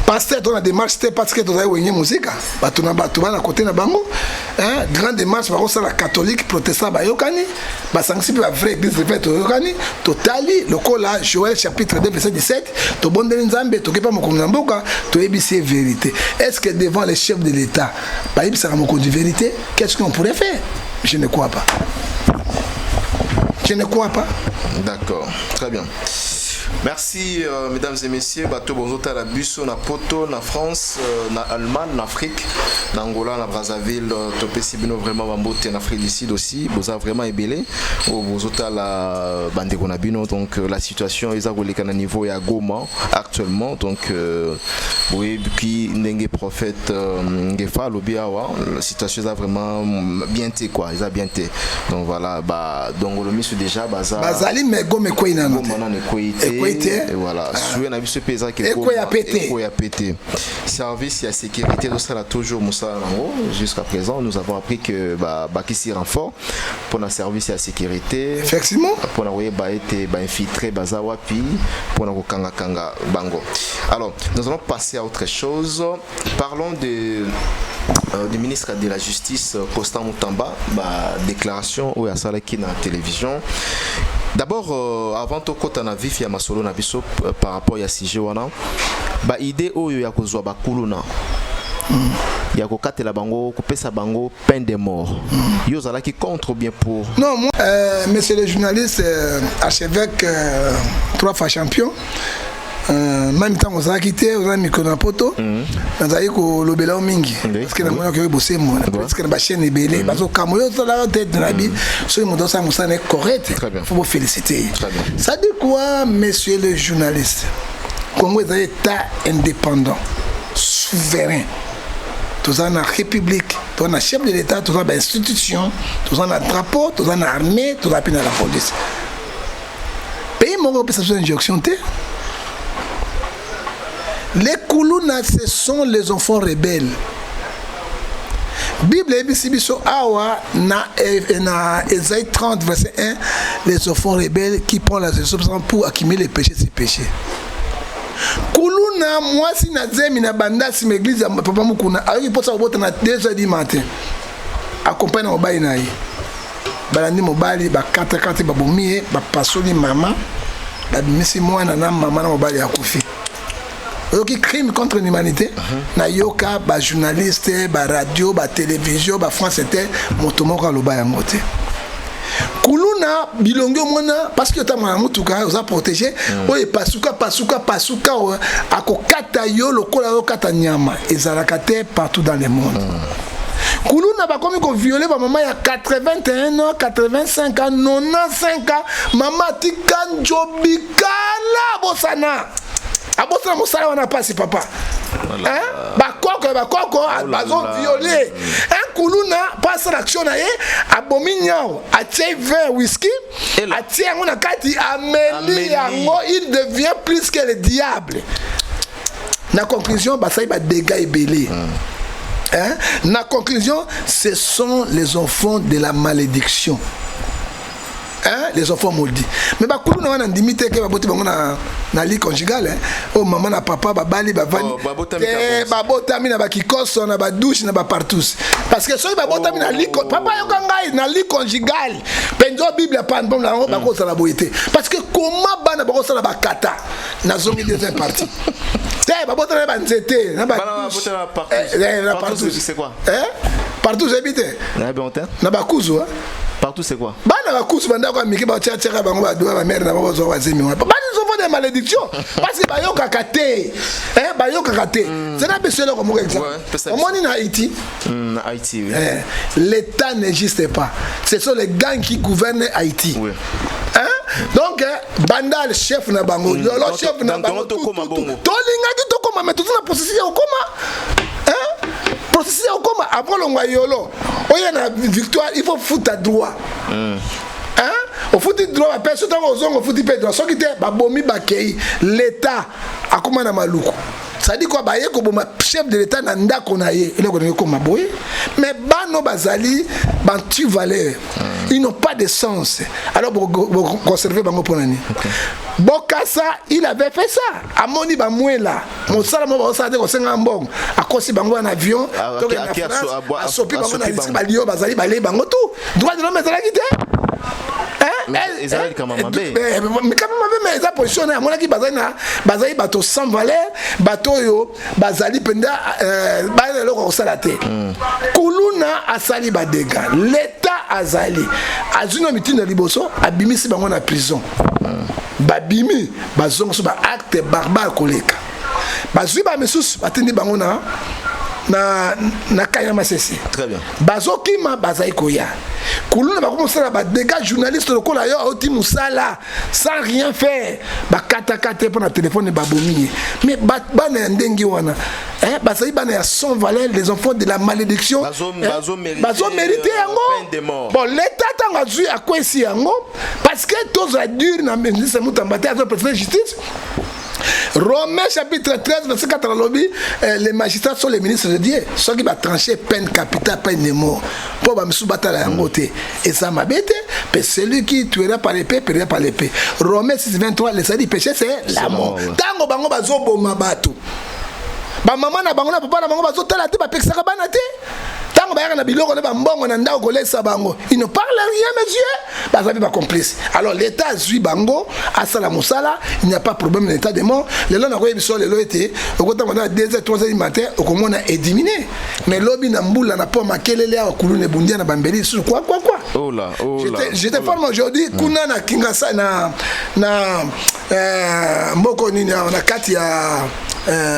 pasteur dans la démarche c'était parce que tu as une musique bato na bato na côté na bango hein grande démarche ba ça la catholique protestant ba yokani ba sanksi ba vrai église répète yokani totali lokola Joël chapitre 2 verset 17 to bondeli nzambe to kepa mokonzi mboka to ebisi vérité. Est-ce que devant les chefs de l'État ba ibisa mokonzi vérité? Qu'est-ce qu'on pourrait faire? Je ne crois pas. Je ne crois pas. D'accord, très bien. Merci mesdames et messieurs, bateau bonzota la busso na poto na France, na Allemagne, na Afrique, na Angola, na Brazzaville, topé sibino vraiment bambote en Afrique du Sud aussi, boza vraiment ébélé, bonzota la bande konabino donc la situation est à na niveau ya Goma actuellement donc oui puis ndenge prophète ngefa lobiawa la situation est vraiment bien té quoi, ils a bien té. Donc voilà bah donc le misu déjà baza bazali mais Goma ko ina no. Et voilà, souhait n'a vu ce paysan qui est pété. Service et sécurité, nous sera toujours Moussa Lango. Jusqu'à présent, nous avons appris que qui s'y renfort pour la service et la sécurité. Effectivement. Pour la été infiltré Bazawapi pour la Kanga Bango. Alors, nous allons passer à autre chose. Parlons du ministre de la Justice Constant Moutamba, déclaration où il y a ça qui dans la télévision. D'abord, avant tout, quand on a vu Fia Masolo na biso par rapport à Sijewana, idée où il y a kozwa bakuluna, il y a kokatela bango, kopesa bango peine de mort. Yo zala qui contre bien pour. Non, moi, monsieur le journaliste, archevêque 3 fois champion. Même temps on s'est quitté on a mis qu'on a poto on a eu que le bel mingi parce que on a que bosser moi parce que la chaîne est belle parce que comme yo ça la tête de la vie sur mon dossier ça est correct faut vous féliciter. Ça dit quoi monsieur le journaliste? Congo est un état indépendant souverain, tout ça la république, tout ça chef de l'état, tout ça institution, tout ça drapeau, tout ça armée, tout ça la police. Pays mon peut ça injonction. Les Koulouna, ce sont les enfants rebelles. Bible Ebisibiso Awa na Esaïe 30 verset 1, les enfants rebelles qui prennent la substance pour accumuler les péchés, ces péchés. Koulouna, moi si na zemi na banda si l'église papa mukuna, ayi posa obota na 2h du matin. Accompagne na obai na yi. Balandi mobali ba 4 ba bomie ba pasoli mama, ba misi mwana na mama na mobali akufi. Donc crime contre l'humanité, na yoka ba journaliste, ba radio, ba télévision, ba France Inter, motomoka loba ya ngote. Kuluna bilongo mona parce que tama mutuka oza protéger, oye pasuka akokata yo lokola yo kata nyama, ezalaka te partout dans le monde. Kuluna ba komi ko violer ba maman ya 81 ans, 85 ans, 95 ans, maman tikanjo bikala bosana. Abosana mosala wana pasi papa. Hein? Bakoko bazo violé. Un Kuluna passe l'action na ye, abomi nyao, atie vin whisky, atie yango na kati ameli yango, il devient plus que le diable. Na conclusion, basai ba dégâts ebélé. Hein? Na conclusion, ce sont les enfants de la malédiction. Hein? Les enfants maudits. Mais bah Kuluna wana ndimite ke baboti bango na lit conjugal hein. Oh maman na papa babali bavani. Babotami na bakikoso na ba douche na ba partout. Parce que soki babotami na lit papa yokangai na lit conjugal. Penzo Bible pas bon la bako sala boité. Parce que comment bana bako sala bakata na zongi deuxième partie. Té babotami ba nzete na ba partout c'est quoi? Hein? Partout j'habite. Na bonté. Na bakuzu hein. Partout c'est quoi? Bana bakusu banda kwa miki ba tchaka bango ba doa ba mère na ba zo wazemi wa. Bana ils ont des malédictions parce que ba yoka kate. Hein ba yoka kate. C'est na besoin là comme exemple. Au moins en Haïti. Haïti oui. L'état n'existe pas. Ce sont les gangs qui gouvernent Haïti. Oui. Hein? Donc banda le chef na bango, le chef na bango. To linga ki to koma mais tout na processus au coma. Hein? Processus au coma après l'ongwa yolo. Oya na victoire, il faut foutre à droit. Hein? Au foutre droit, personne n'a besoin de foutre droit. Ce qui était babomi bakei, l'État a comment na maluko. ça dit quoi baye ko boma chef de l'état na ndako na ye ele ko ko maboye mais bano bazali bantu valeur ils n'ont pas de sens alors pour conserver bango ponani Bokassa il avait fait ça amoni ba mwela mosala mo ba osade ko senga mbongo akosi bango en avion donc a sopi bango na lisi ba lio bazali ba le bango tout droit de l'homme ezalaki te ils allaient quand même mais quand même mais ils ont positionné à mon avis bazali bateau sans valeur bateau yo bazali penda bazali le ko sala te kuluna asali ba dégâts l'état azali azuna mitina liboso abimisi bango na prison babimi bazongo so ba acte barbare koleka bazui ba mesusu batindi bango na kayama sesi très bien bazokima bazai koya kuluna bakomosala ba dégâts journaliste lokola yo oti musala sans rien faire bakata kata pour na téléphone babomi mais bana ndengi wana bazai bana ya sans valeur les enfants de la malédiction bazo mériter yango bon l'état tango azui akwesi yango parce que tous a dur na ministre mutambate azo président justice Romains chapitre 13 verset 4 à lobby les magistrats sont les ministres de Dieu ceux qui va trancher peine capitale peine de mort pour ba misu batala yango te et ça m'a bête parce que celui qui tuera par l'épée périra par l'épée Romains 6:23 les dit péché c'est la mort tango bango bazo boma bato ba maman na bango na papa na bango bazo tala te ba pekisaka bana te tango ba na biloko na ba mbongo na ndako kolesa bango ils ne parlent rien monsieur bazabi ba complice alors l'état zui bango asala musala il n'y a pas problème l'état de mort le lona ko yebiso le lo été okota ngona 2h 3h du matin okomona est diminué mais lobi na mbula na po makelele ya kulune bundia na bambeli sur quoi oh là j'étais formé aujourd'hui kuna na kingasa na mboko nini na kati ya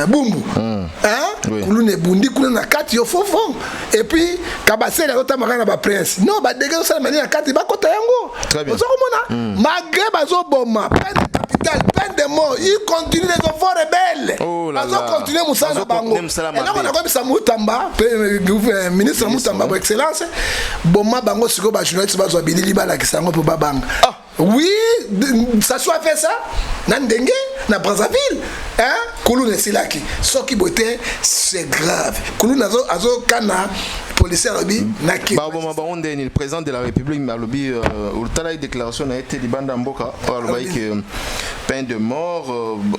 bumbu kulune bundi kuna na kati yo fofo et puis kabasele azota makana ba prince non ba dégâts ça mani na kati ba kota yango ozo komona malgré bazo boma peine capitale peine de mort il continue les enfants rebelles bazo continuer musala bango et là on a comme ça Mutamba ministre Mutamba par excellence boma bango siko ba journaliste bazo bilili bala kisango pour babanga oui ça soit fait ça na ndenge na Brazzaville kulune silaki soki bote c'est grave kulune azo kana policier alobi na ki le président de la République alobi ultala déclaration a été libanda mboka alobi que peine de mort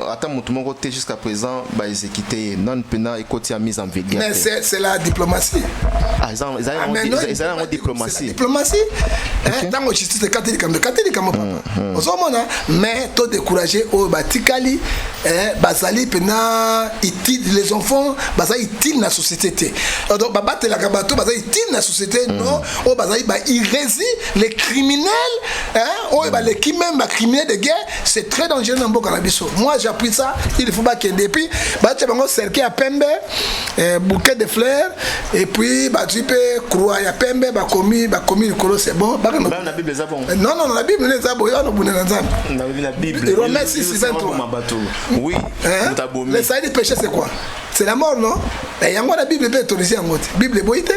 attends mutumoko te jusqu'à présent ba exécuté non pena ekoti a mise en vigueur mais c'est la diplomatie ils ont une diplomatie tango justice catholique papa ozomona mais to décourager au batikali bazali pena utile les enfants bazali utile na société donc babate la kabato bazali utile na société non au bazali ba irési les criminels au ba les qui même ba criminels de guerre c'est très dangereux dans mboka na biso moi j'appuie ça il faut pas qu'il depuis ba tche bango cercle à pembe bouquet de fleurs et puis ba tu peux croix ya pembe ba commis le colo c'est bon ba la Bible est bon non la Bible est bon la Bible Romains 6:23 oui le salut péché c'est quoi c'est la mort non et yango la Bible peut autoriser yango te Bible boite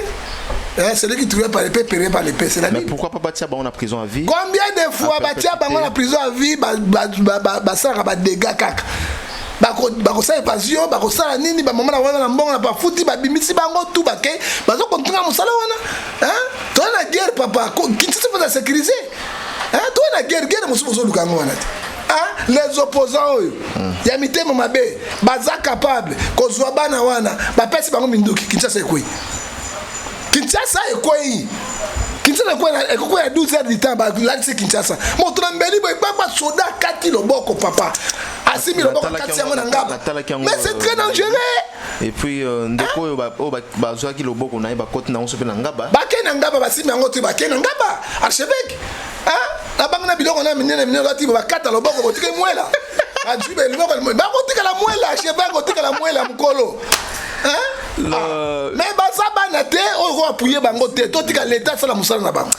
celui qui tuera par l'épée périra par l'épée c'est la Bible. Mais pourquoi pas batia bango na prison à vie? Combien de fois batia bango na prison à vie ba sara ba dégâts kaka bako sa évasion bako sa nini ba maman na wana na mbongo na ba futi ba bimisi bango tout bake bazo continuer musala wana toi la guerre papa qui tu faut la sécuriser toi la guerre musuzo lukango wana les opposants ya mitema mabe baza capable kozwa bana wana ba pesi bango minduki Kinshasa ekoi Kinshasa ekoi ya 12 heures du temps ba la c'est Kinshasa moto na mbeli boy ba soda kati loboko papa asimi loboko kati yango na ngaba mais c'est très dangereux et puis ndeko ba zwa ki loboko na ba koti na onso pe na ngaba ba ke na ngaba ba simi yango tu ba ke na ngaba archevêque na bangana biloko na minene lati ba kata loboko botike mwela ajibe loboko ba kotika la mwela archevêque kotika la mwela mukolo mais bazaba na te on va appuyer bango te totika l'état ça la musala na bango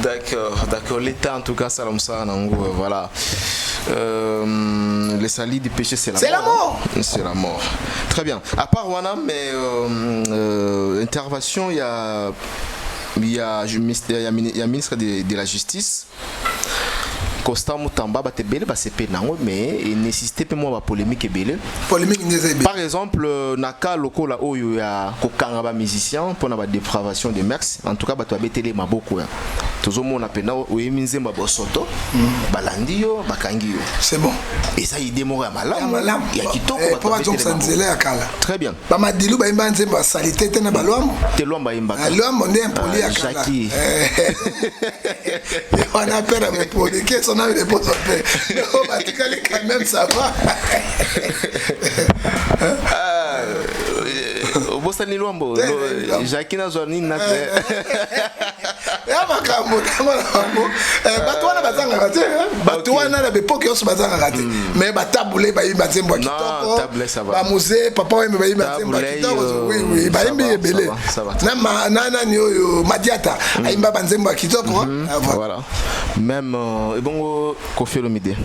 d'accord l'état en tout cas ça la musala na ngo voilà le salut du péché c'est la mort c'est la mort très bien à part wana mais intervention il y a ministre de la justice Constant Moutamba ba te belé ba c'est pénango mais il nécessitait peu moi ba polémique belé. Polémique n'ezebe. Par exemple naka loko la oyo ya kokanga ba musicien pour na ba dépravation de mers. En tout cas ba to abetele maboko ya. Tozo mona pena oyeminze ba bosoto balandi yo bakangi yo. C'est bon. Et ça il démora malam. Il y a kitoko ba to sanzele akala. Très bien. Ba madilu ba imba nzemba salité tena balwamo. Te lomba imba. Alwamo ndé impoli akala. Jackie. On a peur à me poser. Qu'est-ce qu'on a eu les potes en paix? Mais on va te caler quand même, ça va. Bosani Luambo, Jackie n'a jamais n'a fait. Ya makambo, makambo. Batwana bazanga raté, batwana na bepoke yoso bazanga raté. Mais batabule ba yimba zembo kitoko. Tabule ça va. Ba musée, papa ouais ba yimba zembo kitoko. Oui, ba yimba belé. Na nana ni oyo Madiata, ayimba banzembo kitoko. Voilà. Même bon Kofi Olomide.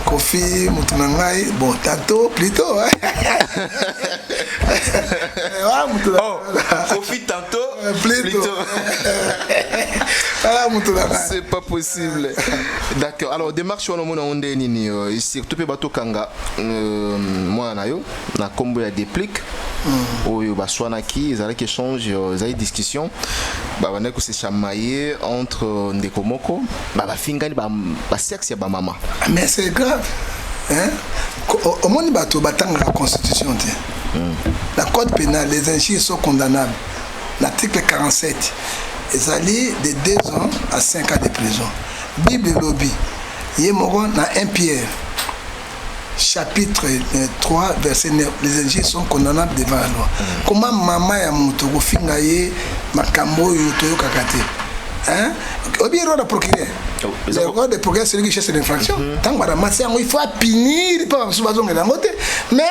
Kofi Moutounangai, bon tantôt plutôt. Kofi tantôt plutôt. C'est pas possible. D'accord. Alors démarche on a on nini surtout pe bato kanga moi na yo na combo ya déplique oyo baswanaki ils allaient échange ils allaient discussion ba bana ko se chamailler entre ndeko moko ba fingani ba sexe ya ba mama. Mais c'est grave. Hein? Au monde bateau battant la constitution. La code pénal, les injures sont condamnables. L'article 47, ils allaient de 2 ans à 5 ans de prison. Bible lobby, Yémoron dans 1 Pierre, chapitre 3, verset 9, les injures sont condamnables devant la loi. Comment maman ya muto ko fingaye makambo yoto kakate? Hein? Obi roi de procureur. Le roi de procureur c'est lui qui cherche l'infraction. Tant que il faut punir pas sous bazon de ngote. Mais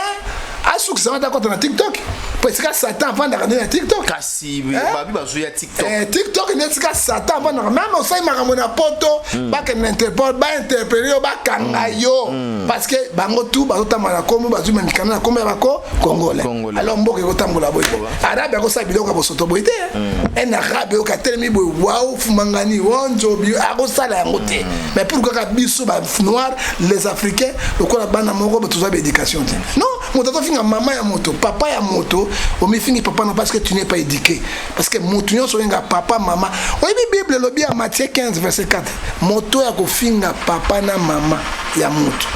à ce que ça va d'accord dans TikTok. Parce que Satan avant d'arriver à TikTok. Kasi babi bazo ya TikTok. TikTok n'est que Satan avant d'arriver même on fait maramona poto ba que n'interpelle ba interpeller ba kanga yo parce que bango tout ba tamala komo bazu même kana komo ba ko congolais. Alors mboke ko tambola boy. Arabe ko sa biloko bo soto boyte. Un arabe ko telemi boy waou fumangani wonjo bi ako sala ngote. Mais pourquoi ka biso ba noir les africains le ko la bana moko ba tout ça éducation. Non, mon tato finga maman ya moto, papa ya moto. On me finit papa non parce que tu n'es pas éduqué. Parce que moto so nga papa maman. Oui Bible lobby à Matthieu 15 verset 4. Moto ya ko finga papa na maman ya moto.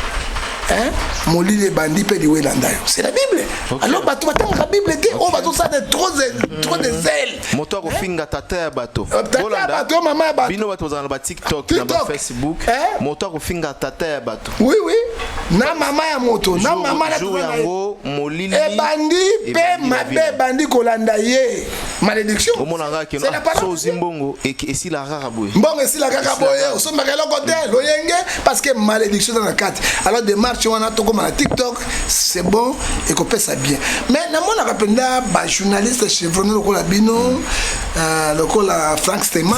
Hein? Moli les bandits pe liwe landayo. C'est la Bible. Okay. Alors bato batanga la Bible te on va tout ça de trop de zèle. Moto ko finga tata ya bato. Tata bato maman ya bato. Bino bato za ba TikTok na ba Facebook. Moto ko finga tata ya bato. Oui oui. Na maman ya moto, na maman la jour yango molili. E bandi pe mabe bandi kolanda ye. Malédiction. Au monanga ke so zimbongo et si la rara boy. Mbongo si la rara boy. O so makelo côté loyenge parce que malédiction dans la carte. Alors de marche on a tout comme à TikTok, c'est bon et qu'on fait ça bien. Mais na mona rapenda ba journaliste chevronné le la bino le la Frank Stéman.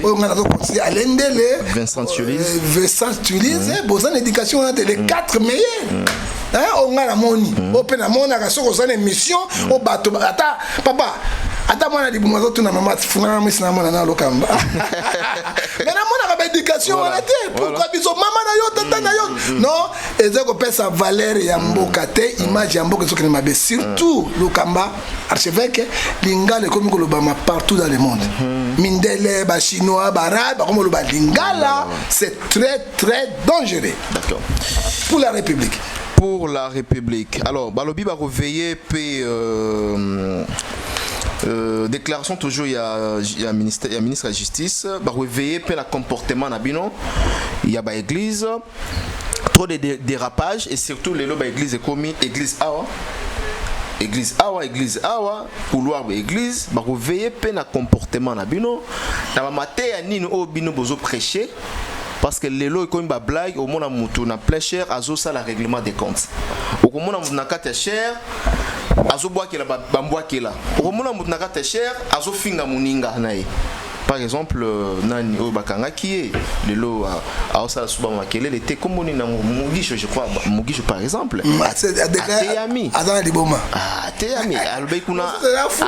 On a donc conseiller Alendele. Vincent Tuliz, besoin d'éducation on a les 4 meilleurs. Hein, on a la moni. Open la mona ka so ko ça émission au bateau ata papa ata mwana di bumazo tu na mama funa na misina mwana na lokamba. Mais na mona ka éducation on a été pourquoi biso mama na yo tata na yo. Non, et ça ko pesa valeur ya mboka te image ya mboka soki na mabe surtout lokamba archevêque lingala comme ko lobama partout dans le monde. Mindele ba chinois ba arabe ba comme lo ba lingala c'est très très dangereux. D'accord. Pour la République. Pour la République. Alors, Balobi va réveiller déclaration toujours il y a ministre de la justice va réveiller le comportement nabino il y a ba église trop de dérapage et surtout les loba église commis église awa couloir de église va réveiller le comportement nabino na maté ya nini o bino bozo prêcher. Parce que les lois comme ba blague au monde mutu na plein cher azo ça la règlement des comptes. Au monde mutu na kata cher azo boa kela bamboa kela. Au monde mutu na kata cher azo finga muninga nae. par exemple nani o bakanga qui est le lot à osala suba makele était comme on na Mugisho je crois Mugisho par exemple Teyami azana liboma Teyami alobi kuna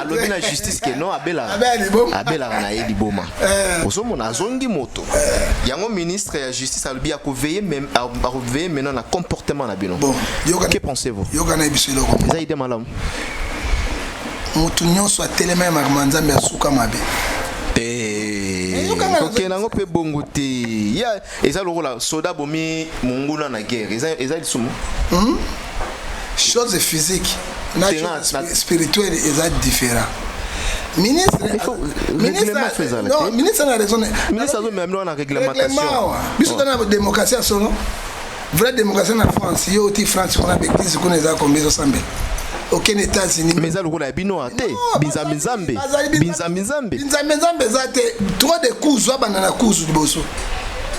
alobi na justice que non abela na ye liboma osomona azongi moto yango ministre ya justice alobi a veiller même à veiller maintenant na comportement na bino. Bon, que pensez-vous? Yokana biselo ko za ide malamu mutu nyonso atelema makambo nzambe asuka mabe ok nango pe bongo te ya eza lokola soda bomi munguna na guerre eza lisumu chose physique naturelle spirituelle eza différent. Ministre a raison. Ministre a même la réglementation. Puisque dans la démocratie, vraie démocratie en France, il y a aussi France, on a des églises qu'on a combien de semble. Aucun États-Unis. Mais ça le rôle bino ate. Binzamizambe. Trop de coups, banana coups du bosso.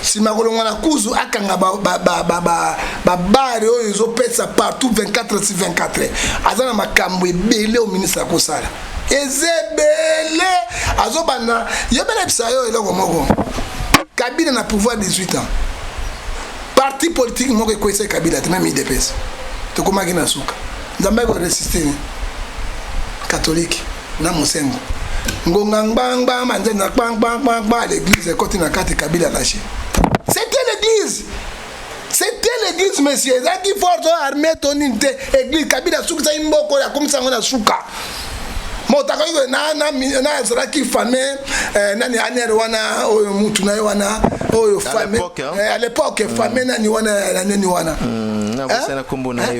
Si ma kolonga kuzu akanga ba bare oyo pesa partout 24 sur 24. Azana makambo ebele au ministre akosala. Ezebele azobana yebele bisayo eloko moko. Kabila na pouvoir 18 ans. Parti politique moko ekoise Kabila te même IDPS. To komaki na suka. Nzambe ko résister catholique na Mosengo. Ngonga bang manze na bang l'église côté na kati Kabila lâché. C'était l'église monsieur. Zaki force armée toninte église Kabila suka imboko ya comme ça on a suka. Motaka yo na zraki famé nani aner wana oyo mutu na wana oyo famé à l'époque famé nani wana nani wana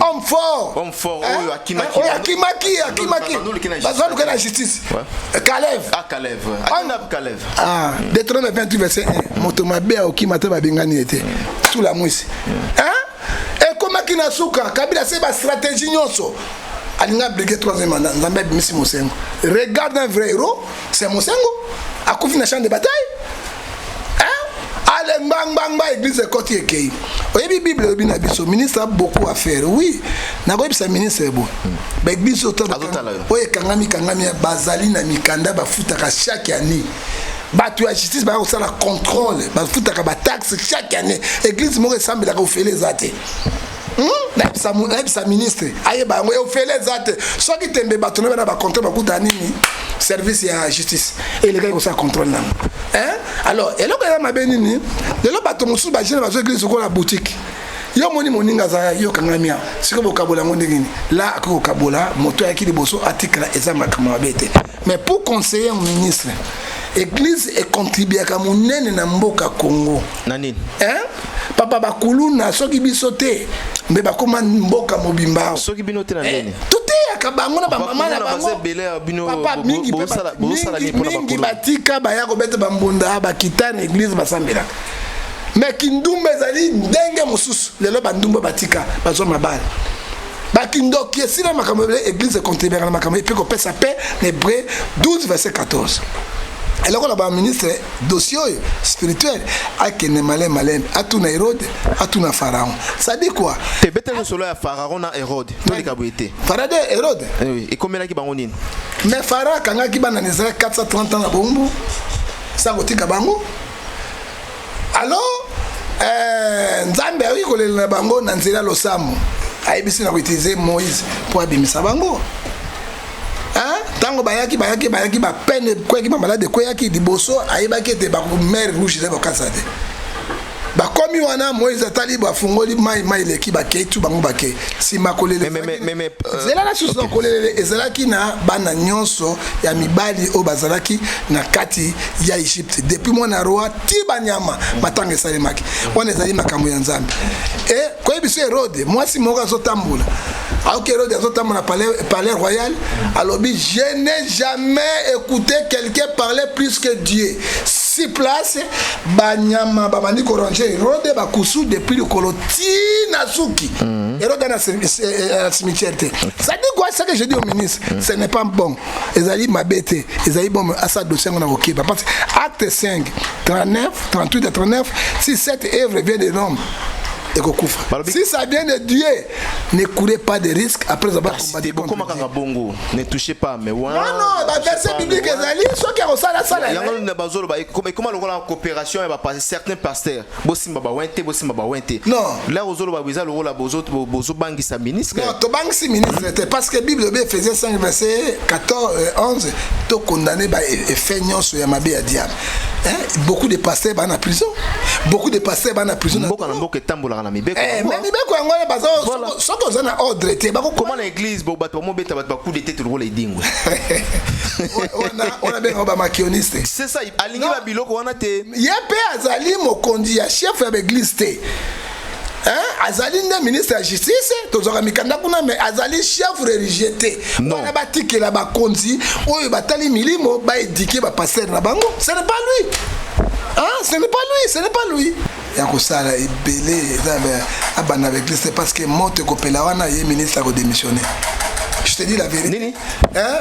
homme fort oyo akimaki bazalo kana justice Kalev Deutéronome 28 verset 1 moto mabe okimata babengani ete tout la mwisi et komaki na suka Kabila c'est ba stratégie nyonso alinga briguer troisième mandat nzambe bimisi Mosengo. Regarde un vrai héros, c'est Mosengo akufi na champ de bataille ale mbang église côté ekei oyebi bible oyebi na biso ministre a beaucoup à faire oui na koyebi sa ministre bo ba église autour oye kangami bazali na mikanda bafutaka chaque année batu ya justice ba osala contrôle bafutaka ba taxe chaque année église moko esambela ko fele zate sa ministre ayeba ngo ofele zate soki tembe bato na ba contrôle bakuta nini service ya justice et les gars ko sa contrôle na alors eloko ya mabeni ni lelo bato musu ba jena bazo église ko la boutique yo moni moninga za yo kangamia siko bokabola ngo ndengini là ko kabola moto ya kili boso atikala ezama kama bete mais pour conseiller un ministre église et contribuer à monene na mboka Congo nani papa bakulu na soki bisote mbe bakoma mboka mobimba soki binote na ndeni tuti akabango na mama na bango papa mingi batika baya ko bete bambunda bakitana église basambela mais kindumba ezali ndenge mususu lelo bandumba batika bazo mabala bakindoki esila makambo église contribuer na makambo pe ko pesa paix Hébreux 12 verset 14. Et là, on a un ministre dossier spirituel à Malem, à tout Hérode, à tout Pharaon. Ça dit quoi? Tu es solo à Pharaon et Hérode. Pharaon et Hérode. Oui. Et combien de temps mais Pharaon, quand il a 430 ans à Bombo, ça a été Kabango. Alors, Nzambe a eu le Bango, Nanzela Losamo. A utilisé Moïse pour abimisa Bango. Tango bayaki ba peine quoi qui malade quoi qui diboso aiba qui était ba mer rouge de bakasade ba komi wana Moïse atali ba fungoli mai le ki ba ketu bango ba ke si makolele mais zela la susu kolele ezala ki na bana nyonso ya mibali o bazalaki na kati ya Egypte depuis mona roi ti banyama batanga salemaki wana ezali makambo ya Nzambe et quoi biso Hérode moi si moka zo tambola alors que Hérode a dans palais royal alors je n'ai jamais écouté quelqu'un parler plus que Dieu. Si place banyama babani koranger Hérode bakusu depuis le koloti nasuki Hérode dans le cimetière. Ça dit quoi ça que je dis au ministre? Ce n'est pas bon. Ezali mabete, ezali bon à ça dossier on a OK parce acte 5 39 38 et 39 si cette œuvre vient de l'homme Si ça vient de Dieu, ne courez pas de risques après avoir combattu contre Dieu. Ne touchez pas, mais ouais. Non, la verset biblique est allé, ceux qui ont ça la salle. Comment la coopération va passer certains pasteurs. Non. Là, aux autres, bangi sa ministre. Non, to bangi sa ministre, parce que la Bible faisait 5 versets 14 11, to condamné et feignant sur Yamabe à diable. Beaucoup de pasteurs vont en prison. Beaucoup de pasteurs vont en prison. Comment l'église on a bien un maquilloniste. C'est ça, aligné la biloko on a té. Yepé azali mokondi ya chef de l'église té. Azali ne ministre de la justice, tozora mikanda kuna mais azali chef religieux té. On a batiki la bakonzi, oyo batali milimo ba édiquer ba passer na bango. Ce n'est pas lui. Ce n'est pas lui. Yakosala ebelé abana avec l'église parce que moto kopela wana ye ministre a démissionné. Je te dis la vérité.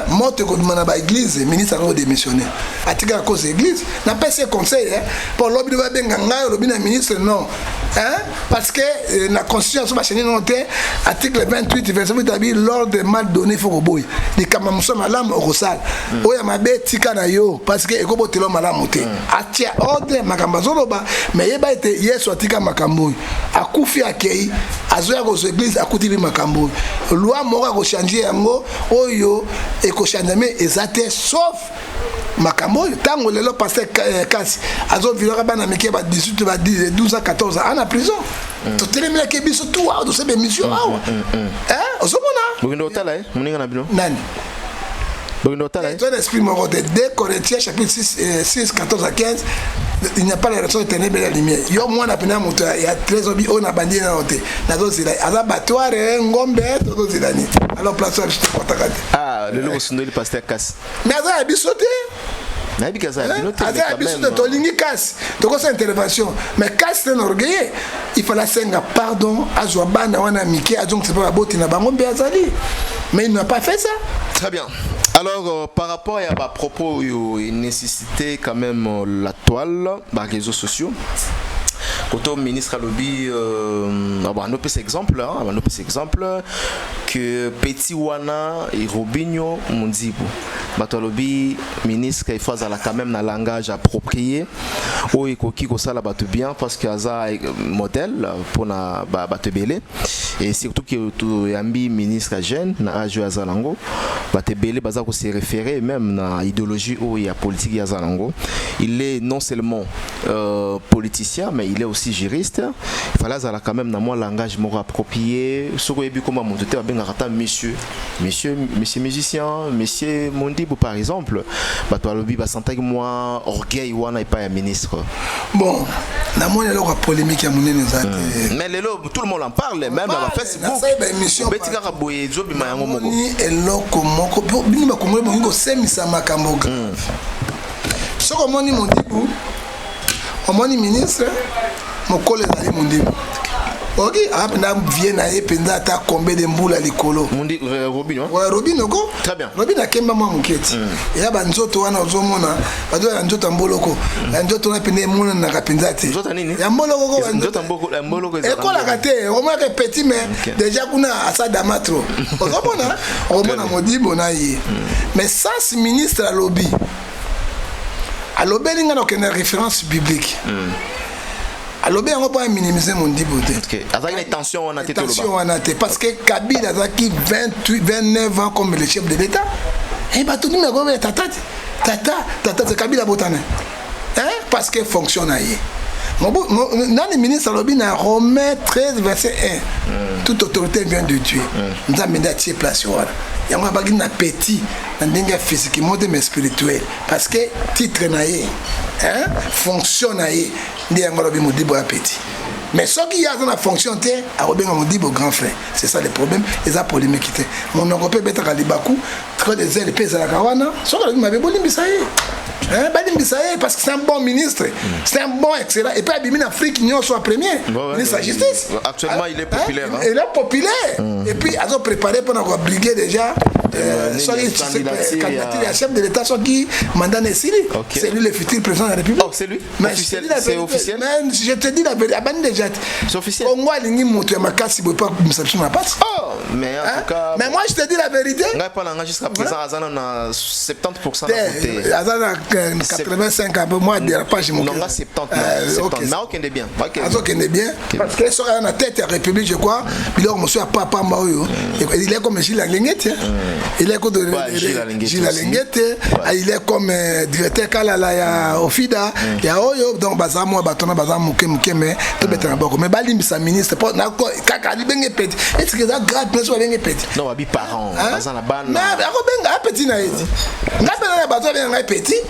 Moi, tu as l'église, le ministre a démissionné. À cause de l'église, n'a pas ces conseils. Pour l'objet de ministre, non. Parce que la constitution, article 28, verset 8, l'ordre mal donné, il faut que vous les Kamamuso Malam au Rosal. Oui, ma bête, tika na yo, parce que il faut que vous malamoté. Atia ordre, Makambazoloba, mais il y a été hier sur Tika Makamboui. A Koufi Akei, à Zoya aux églises, à Koutibi Makamboui. Loi Mora a changé. Oyo ekoshandame ezate sauf makambo tango lelo pasteur kasi azo vilora bana meke ba 18 ba 12 ans 14 ans en prison to telemela ke biso tout de ces émissions osomona bokindo tala muninga na bino nani bokindo tala toi l'esprit mort de 2 Corinthiens chapitre 6 14 à 15. Il n'y a pas la raison de tenir la lumière. Yo moi na pena moto ya 13 obi on a bandé na hotel. Na zo zila aza battoire ngombe to zila ni. Alors place je te contacte. Le logo sondeli pasteur Kas. Mais aza bisoté. Na bi kaza binoté. Aza bisoté to lingi Kas. To ko sa intervention. Mais Kas c'est un orgueil. Il fallait senga pardon à Joabana wana miki a donc c'est pas boti na bango azali. Mais il n'a pas fait ça. Très bien. Alors, par rapport à ma propos, il nécessitait quand même la toile, les réseaux sociaux. Quand au ministre Alobi, on a un exemple, que Petit Wana et Robinho Mundibu. Batolobi ministre il faut quand même un langage approprié ou qui ça la batu bien parce que ça modèle pour na batu belé et surtout que tout yambi ministre jeune na aju azalango batu belé baza ko se référer même na idéologie ou ya politique ya zalango. Il est non seulement politicien mais il est aussi juriste. Il fallait ça quand même na moi langage mo approprié soko yebi comment monter ben ngata monsieur musicien monsieur Mondi par exemple, Batoualobi va sentir que moi orgueil wana pas un ministre. Bon, na moi la polémique à mon mais tout le monde en parle, même dans Facebook. Betika Raboye Zobi Mayango Moko. Ni eloko moko bini makomole mongo semisa makambo. Soko moni Mondibu, omoni ministre, mokole zali Mondibu. Ok, après vient à épenda ta combien de mboules à l'écolo. Mondi Robin, ouais Robin go. Très bien. Robin a kemba moi muketi. Et ya banzoto wana ozomona, bado ya nzoto mboloko. Ya nzoto na pende mona na kapinza te. Nzoto nini? Ya mboloko go. Nzoto mboloko. École kate, au moins que petit mais déjà kuna asa damatro. Ozomona, omona Modibo na yi. Mais ça c'est ministre à lobby. À lobby linga na aucune référence biblique. Alors bien on va minimiser mon diboté. OK. Avec une tension on a parce que Kabila a qui 29 ans comme le chef de l'État. Et bah tout le monde a tata c'est Kabila Botane. Parce que fonctionne ailleurs. Dans le ministre Alobi na Romains 13 verset 1. Toute autorité vient de Dieu. Nous avons mis à place voilà. Il y a un petit dans physique mais spirituel parce que titre naïe fonction naïe ndi ngolobi Modibo petit. Mais ce qui a dans la fonction té a Robin Modibo grand frère. C'est ça le problème et ça polémique. Mon européen beta Kalibaku trafiquant des ailes pèse à la Kawana. Sauf que m'avait bon limbisaye. Parce que c'est un bon ministre, c'est un bon excellent. Et puis Abimi Afrique, nous sommes premier. Ministre de la Justice. Actuellement, il est populaire. Il est populaire. Et puis, ils ont préparé pour nous briguer déjà. Candidature à chef de l'État, soit qui mandat Nessili. C'est lui le futur président de la République. Oh, c'est lui. C'est officiel. Mais je te dis la vérité. C'est officiel. Au moins, il y a ma casse, il ne peut pas me saluer ma patte. Oh, mais en tout cas. Mais moi, je te dis la vérité. Jusqu'à présent, on a 70% de voté. 85 un peu moins de dérapage. Non, là 70. Mais ok, est bien. Ok, est bien. Parce que sur la tête de la République, je crois, il a papa Mario. Il est comme Gilles Alinguette. Il est comme Gilles Alinguette. Il est comme directeur Kalala au FIDA. Il y a Oyo, donc Bazamo, Batona, Bazamo, Mukeme, tout est en bas. Mais Balim, sa ministre, Kaka, il est petit. Est-ce que ça grave, mais soit bien petit? Non, il parents. Bazan la banne. Non, mais il petit. Il est petit.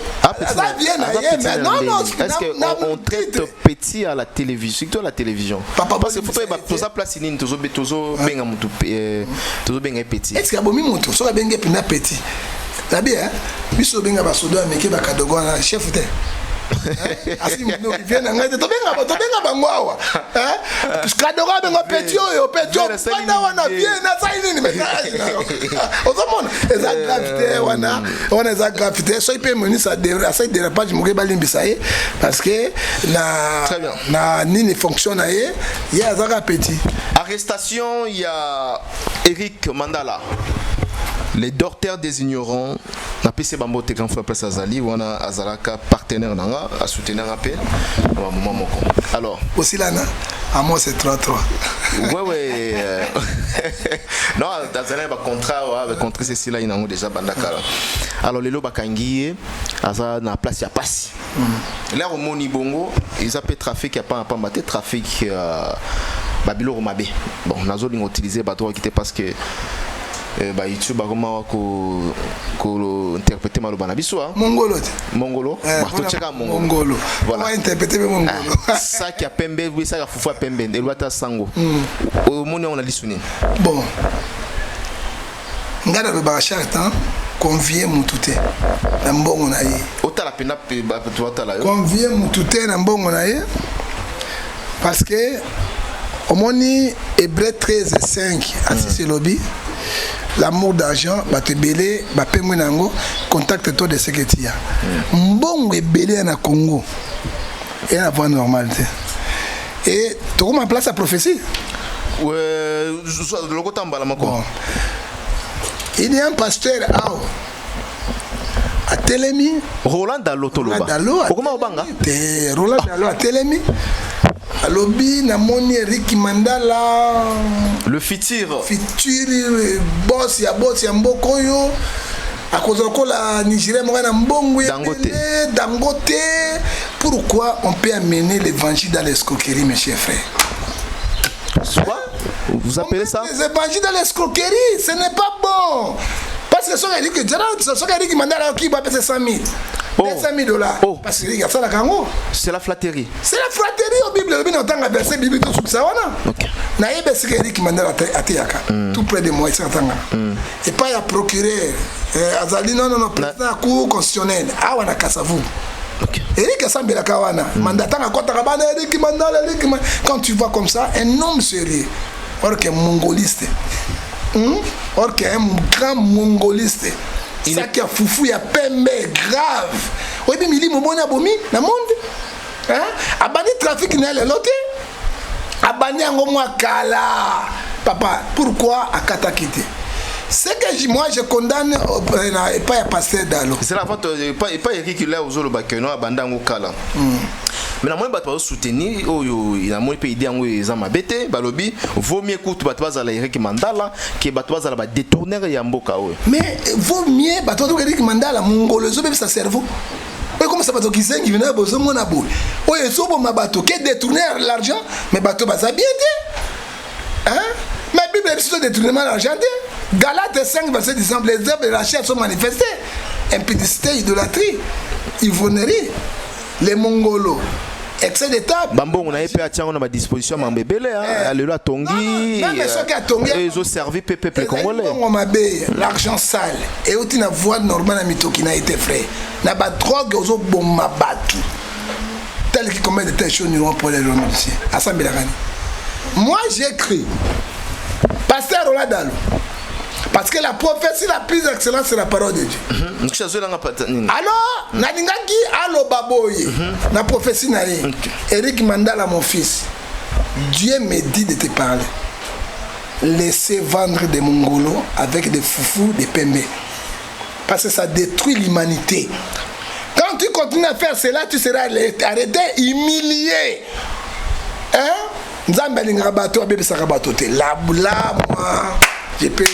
Est-ce qu'on traite petit à la télévision, surtout à la télévision? Parce que faut que ça place in toujours bien petit. Est-ce qu'il y a beaucoup de choses bien petit? T'as bien, biso benga basodo ameke bakadogo na chef te. Asi mino vient na ngate to benga bangwawa. Kadogo benga petit oyo wana wana bien na sai nini mais. Ozomona eza gravité wana eza gravité so ipe moni ça essaye de repage mo ba limbisa ye parce que na nini fonctionne ye ya zaka petit. Arrestation, il y a Eric Mandala. Les docteurs des ignorants, na PC Bambo te grand frère place Azali, ou on a Azalaka partenaire nanga, à soutenir un peu, moment moko. Alors. Aussi là, à moi c'est 3-3. Ouais. Non, Azali a contrat, avec contrat ceci là, il a déjà bandaka. Alors les loba kangiye, Azala na place ya passe. Là au Moni Bongo, ils appellent trafic, il y a pas un trafic Babilo Romabe. Bon, nazo l'ont utilisé bateau qui était parce que YouTube comment ko interpréter maloba na biso mongolo mongolo voilà interpréter mongolo ça qui a pembe oui ça a fufu pembe de lwata sango au moni on a lisuni bon ngana be ba charte convier mutute na mbongo na ye otala pena ba tuata la yo convier mutute na mbongo na ye parce que au moni Hébreu 13:5 assis lobby. L'amour d'argent, va te belé, va payer nango, contacte-toi de ce que tu as. Mbongo est belé en Congo. Et la voie normale. Et tu as ma place à prophétie? Ouais, le côté en bas, bon. Il y a un pasteur à Télémi. Roland Dalo Toloba. Roland Dalo à Télémi. Alobi na moni Eric Mandala le futur boss ya mboko yo akozoko la Nigeria mwana mbongo Dangote. Pourquoi on peut amener l'évangile dans l'escroquerie mes chers frères? Quoi? Vous appelez ça? Les évangiles dans l'escroquerie, ce n'est pas bon. Parce que ce Eric Mandala qui va payer 100 000. $200 000. Parce que ça la kango. C'est la flatterie. C'est la flatterie au Bible. Le temps à verser Bible tout ça wana. OK. Na yebe sikeri ki mandala ateyaka. Tout près de moi ici atanga. Et pas ya procureur Azali non président cour constitutionnel. Ah wana kasavu. OK. Eric Asambela kawana. Mandata na kota kabana Eric Mandala quand tu vois comme ça un homme sérieux or que mongoliste. Or que un grand mongoliste. Ça qui a foufou ya pembe grave. Oui mais mili momona bomi na monde. Hein? Abani trafic na l'autre. Abani ngo moi kala. Papa, pourquoi akata quitter? C'est que moi je condamne pas passer Dalo. C'est la faute pas Eric là aux Zolo Bakeno abanda ngo kala. Mais la moyen bato soutenir oyo ina moi pe idée ngo ezama bete balobi vaut mieux que bato bazala Eric Mandala que bato bazala ba détourner ya mboka oyo. Mais vaut mieux bato Eric Mandala mongolo zo be sa cerveau. Oui, comme ça bato qui qui vient bozo mona boy. Oyo so bo mabato qui détourner l'argent mais bato baza bien hein? Mais Bible est sur détournement d'argent. Galates 5 verset 10 les œuvres de la chair sont manifestées. Impudicité, idolâtrie, ivrognerie, les mongolos, excès de table. Bambo on a épé à tiens on a ma disposition ma bébé hein le la tongi ils ont servi peuple congolais. L'argent sale et où tu na voix normale mito qui n'a été frais. Na ba drogue aux bomba batu. Tel qui commet de telles choses nous pour les remercier. Assemblée la gani. Moi j'ai cru Pasteur Roladalo. Parce que la prophétie la plus excellente c'est la parole de Dieu. Alors, Naningaki allo baboye. La prophétie na Eric Mandala mon fils. Dieu me dit de te parler. Laissez vendre des mongolos avec des foufous, des pembés. Parce que ça détruit l'humanité. Quand tu continues à faire cela, tu seras arrêté, humilié. Hein? Nzambe lingabato abebe sakabato te. Là moi, je peux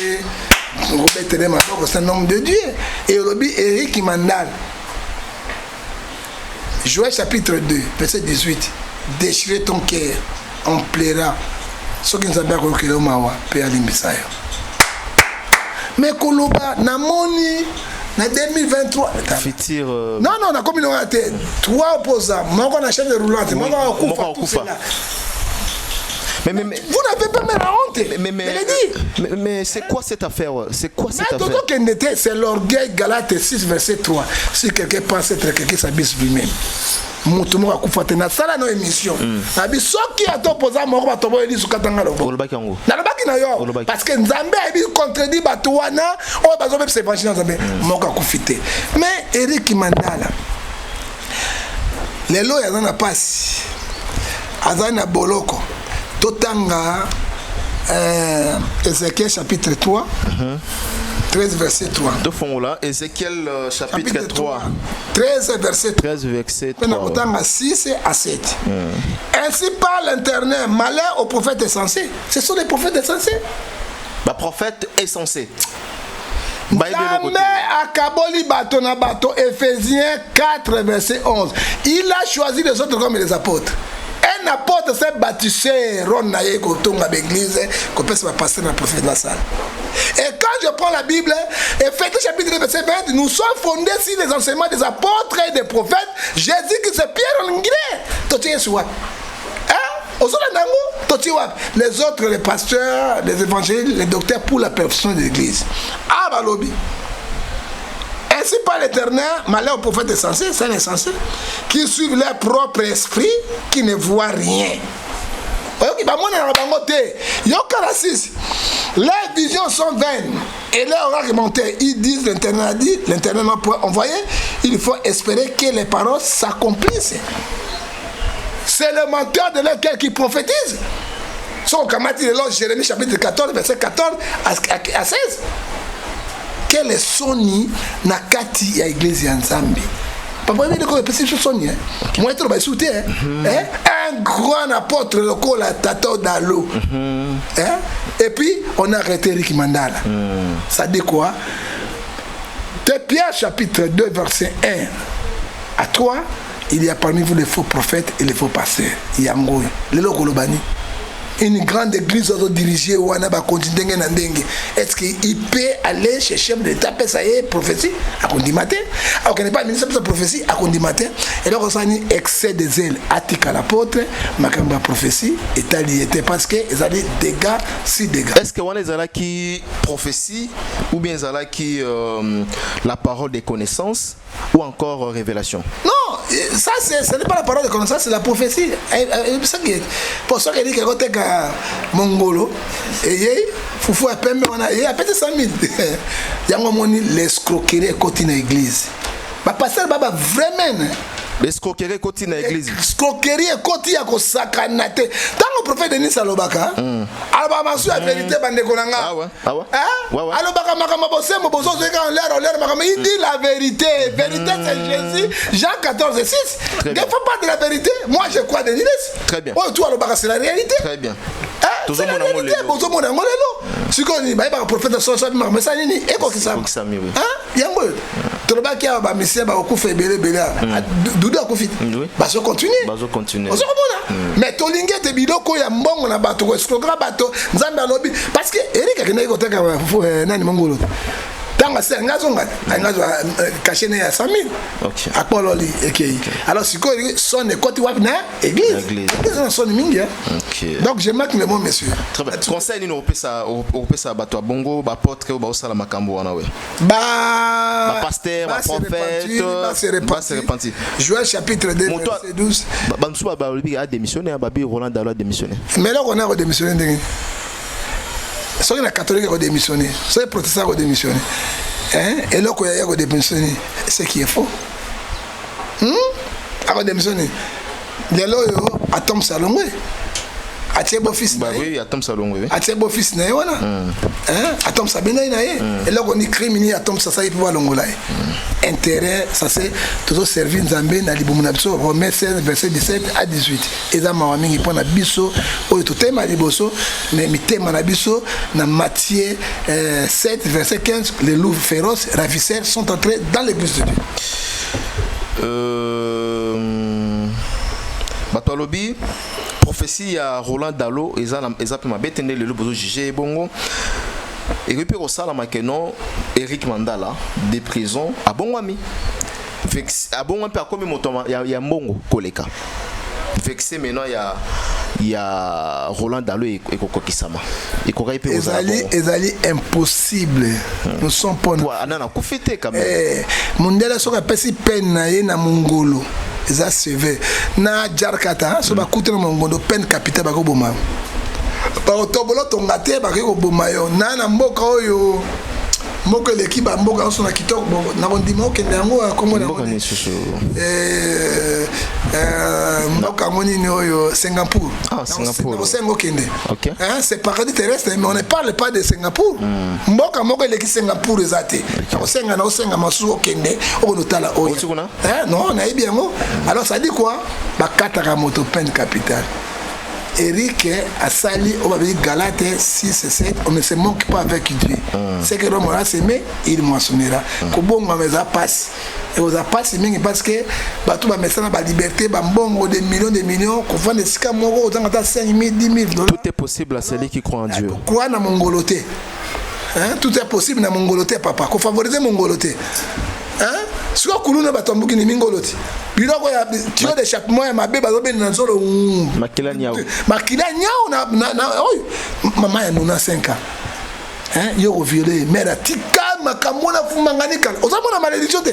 remettre ma boque au nom de Dieu. Et Robi Eric Mandal. Joël chapitre 2, verset 18. Déchirer ton cœur, on plaira. Ce qui nous a bien reculé au Mawa, Père Limbisayo. Mais Koloba, Namoni, en 2023. Non, on a commis une tête. 3 opposants. Moi, on a chef de roulante. Moi, on a coupé. Mais, vous n'avez pas même la honte. Mais c'est quoi cette affaire? C'est quoi cette affaire? C'est l'orgueil, Galates 6, verset 3. Si quelqu'un pense être quelqu'un, s'abuse lui-même. Mutumo a kufate na sala no émission. Na bi soki atopoza moko batobo eli sukatanga lobo. Olobaki yango. Na lobaki na yo. Parce que Nzambe a bi contredit bato wana o bazo be s'évangile Nzambe moko akufite. Mais Eric Mandala lelo ya na pasi. Azana boloko. Totanga Ézéchiel chapitre 3. 13 verset 3. De fond là, Ézéchiel chapitre 3. 13 verset 3. 13 verset 3. 6 à 7. Ainsi parle l'Éternel, malheur aux prophètes insensés. Ce sont les prophètes insensés. Bah prophète insensé. Nzambe akaboli bato na bato, Éphésiens 4 verset 11. Il a choisi les autres comme les apôtres. Un apôtre c'est baptisé Ron naye kotonga l'église qu'on peut se passer dans le prophète de la salle. Et quand je prends la Bible, Éphésiens chapitre 2 verset 20, nous sommes fondés sur les enseignements des apôtres et des prophètes. Jésus qui c'est Pierre en anglais. Totié soit. Hein? Les autres, les pasteurs, les évangélistes, les docteurs pour la perfection de l'église. Ah bah lobby. Ainsi par l'Éternel, malheur aux prophètes insensés, c'est insensé, qui suivent leur propre esprit, qui ne voient rien. Les visions sont vaines et leurs argumentaires, ils disent, l'Éternel a dit, l'Éternel n'a pas envoyé, il faut espérer que les paroles s'accomplissent. C'est le menteur de leur cœur qui prophétise. Son kamati de l'ange Jérémie chapitre 14, verset 14 à 16. Quel est Sony Nakati à l'église Nzambe? Papa, il y a des Sony. Moi, je un grand apôtre, le col à Tato Dalo. Et puis, on a arrêté Eric Mandala. Ça dit quoi? De Pierre chapitre 2, verset 1 à 3, il y a parmi vous les faux prophètes et les faux pasteurs. Il y a Ngoy, les locaux Lobani. Une grande église dirigée où on a continué. Est-ce qu'il peut aller chercher de taper ça y est prophétie à Kondimaté? Alors qu'on n'est pas ministre de prophétie à Kondimaté. Et donc on a un excès de zèle attique à l'apôtre, ma prophétie est alliée parce que ils allaient dégâts si dégâts. Est-ce que on est là qui prophétie ou bien là qui la parole des connaissances ou encore révélation? Non, ça ce n'est pas la parole de connaissance, c'est la prophétie. Pour ça qu'il dit que quand Mongolo et Foufou a payé on a peut-être 100 000. Il y a un l'escroquerie à côté de l'église. Ma pasteur baba vraiment l'escroquerie côté de l'église. L'escroquerie à côté à sakanate. Tant le prophète Denis Salobaka, alors ma la vérité bande konanga. Ah ouais. Ah ouais. Ouais. Alors baka makama bosse mo bozo ze kan l'air makama il dit la vérité. Vérité c'est Jésus. Jean 14 et 6. Ne faut pas de la vérité. Moi je crois de Denis. Très bien. Oh toi le baka c'est la réalité. Très bien. Tout le monde bozo mo ngolelo. Si qu'on dit ba prophète so mais ça nini et quoi que ça. Hein? Yango. To le baka ba monsieur ba okufa ebele Doudou a confit. Bah je continue. Mais tolingue te biloko ya mbongo na bato ko escroquera bato nzambe alobi parce que Eric a kenai koteka nani mongolo. Tant que c'est un gazon, un gazon caché à 100 000. Ok. À Pololi, ok. Alors, si son est côté wap na église. Son mingi. Ok. Donc, je marque le mot, monsieur. Très bien. Conseil, nous, on peut ça, bateau bongo, bapotre, ou baosa la macambo, on a ouais. Bah. Pasteur, prophète, bah, c'est repenti. Joël chapitre 2, verset 12. Bansou a démissionné, Babi Roland Dalo a démissionné. Mais là, on a redémissionné. Ceux qui sont catholiques ont démissionné, ceux qui sont protestants ont démissionné. Et là, quand il y a démissionné, c'est qui est faux. A démissionné. Les lois, à Tom Salomé. À Thibaut fils. Bah oui, à Tom Salomé. À Thibaut fils, voilà. À Tom Sabina, et là, on est criminel à Tom Sasa, il peut voir l'ongolais. Intérêt, ça c'est toujours servir Nzambé dans les Bomunabso, Romains 16, verset 17 à 18. Et ça m'a mis pour la biso, ou tout thème à liboso, mais mi thème à la biso, dans Matthieu 7, verset 15, les loups féroces, ravisseurs sont entrés dans l'église de Dieu. Batolobi, prophétie à Roland Dalo, ils ont ma bête le loup jugé bongo. Et puis au salama que non Eric Mandala des prisons à bon ami à bon ami comme il y a mbongo koleka vexé maintenant il y a Roland Dalo et Kokokisama et Kokai ezali impossible nous sommes pas anana kufite quand même mundela soka pesi peine na ye na mongolo eza sévère na jarkata so ba kutra mongolo peine capitale ba ko boma Tobolo tongate ba ko boma yo na mboka oyo moko l'équipe mboka so na kitoko na kondima okende yango kombo na mboka ni susu mboka moni ni oyo Singapour Singapour Singapour kende OK c'est paradis terrestre mais on ne parle pas de Singapour mboka moko l'équipe Singapour ezate osenga na osenga masu okende okonotala oyo non na bien alors ça dit quoi ba kataka moto peine capitale. Eric a sali au Galate 6 et 7, on ne se moque pas avec Dieu. C'est que l'homme a semé, il moissonnera. Kobongo meza passe. Et aux passe mingi parce que batou ba messana ba liberté ba mbongo des millions qu'on vend des sika moko aux ngata 5 000 10 000 $. Tout est possible à celui qui croit en Dieu. Croire na mongoloté. Tout est possible na mongoloté papa. Ko favoriser mongoloté. Si on coule dans ton bouquin, mingoloti. Biloko ya tiro d'échappement ya mabe bazo ben na solo. Makila nyao na maman ya nona 5 ans. Yo violé mère tika makamona fumanganika. Ozamona malédiction te.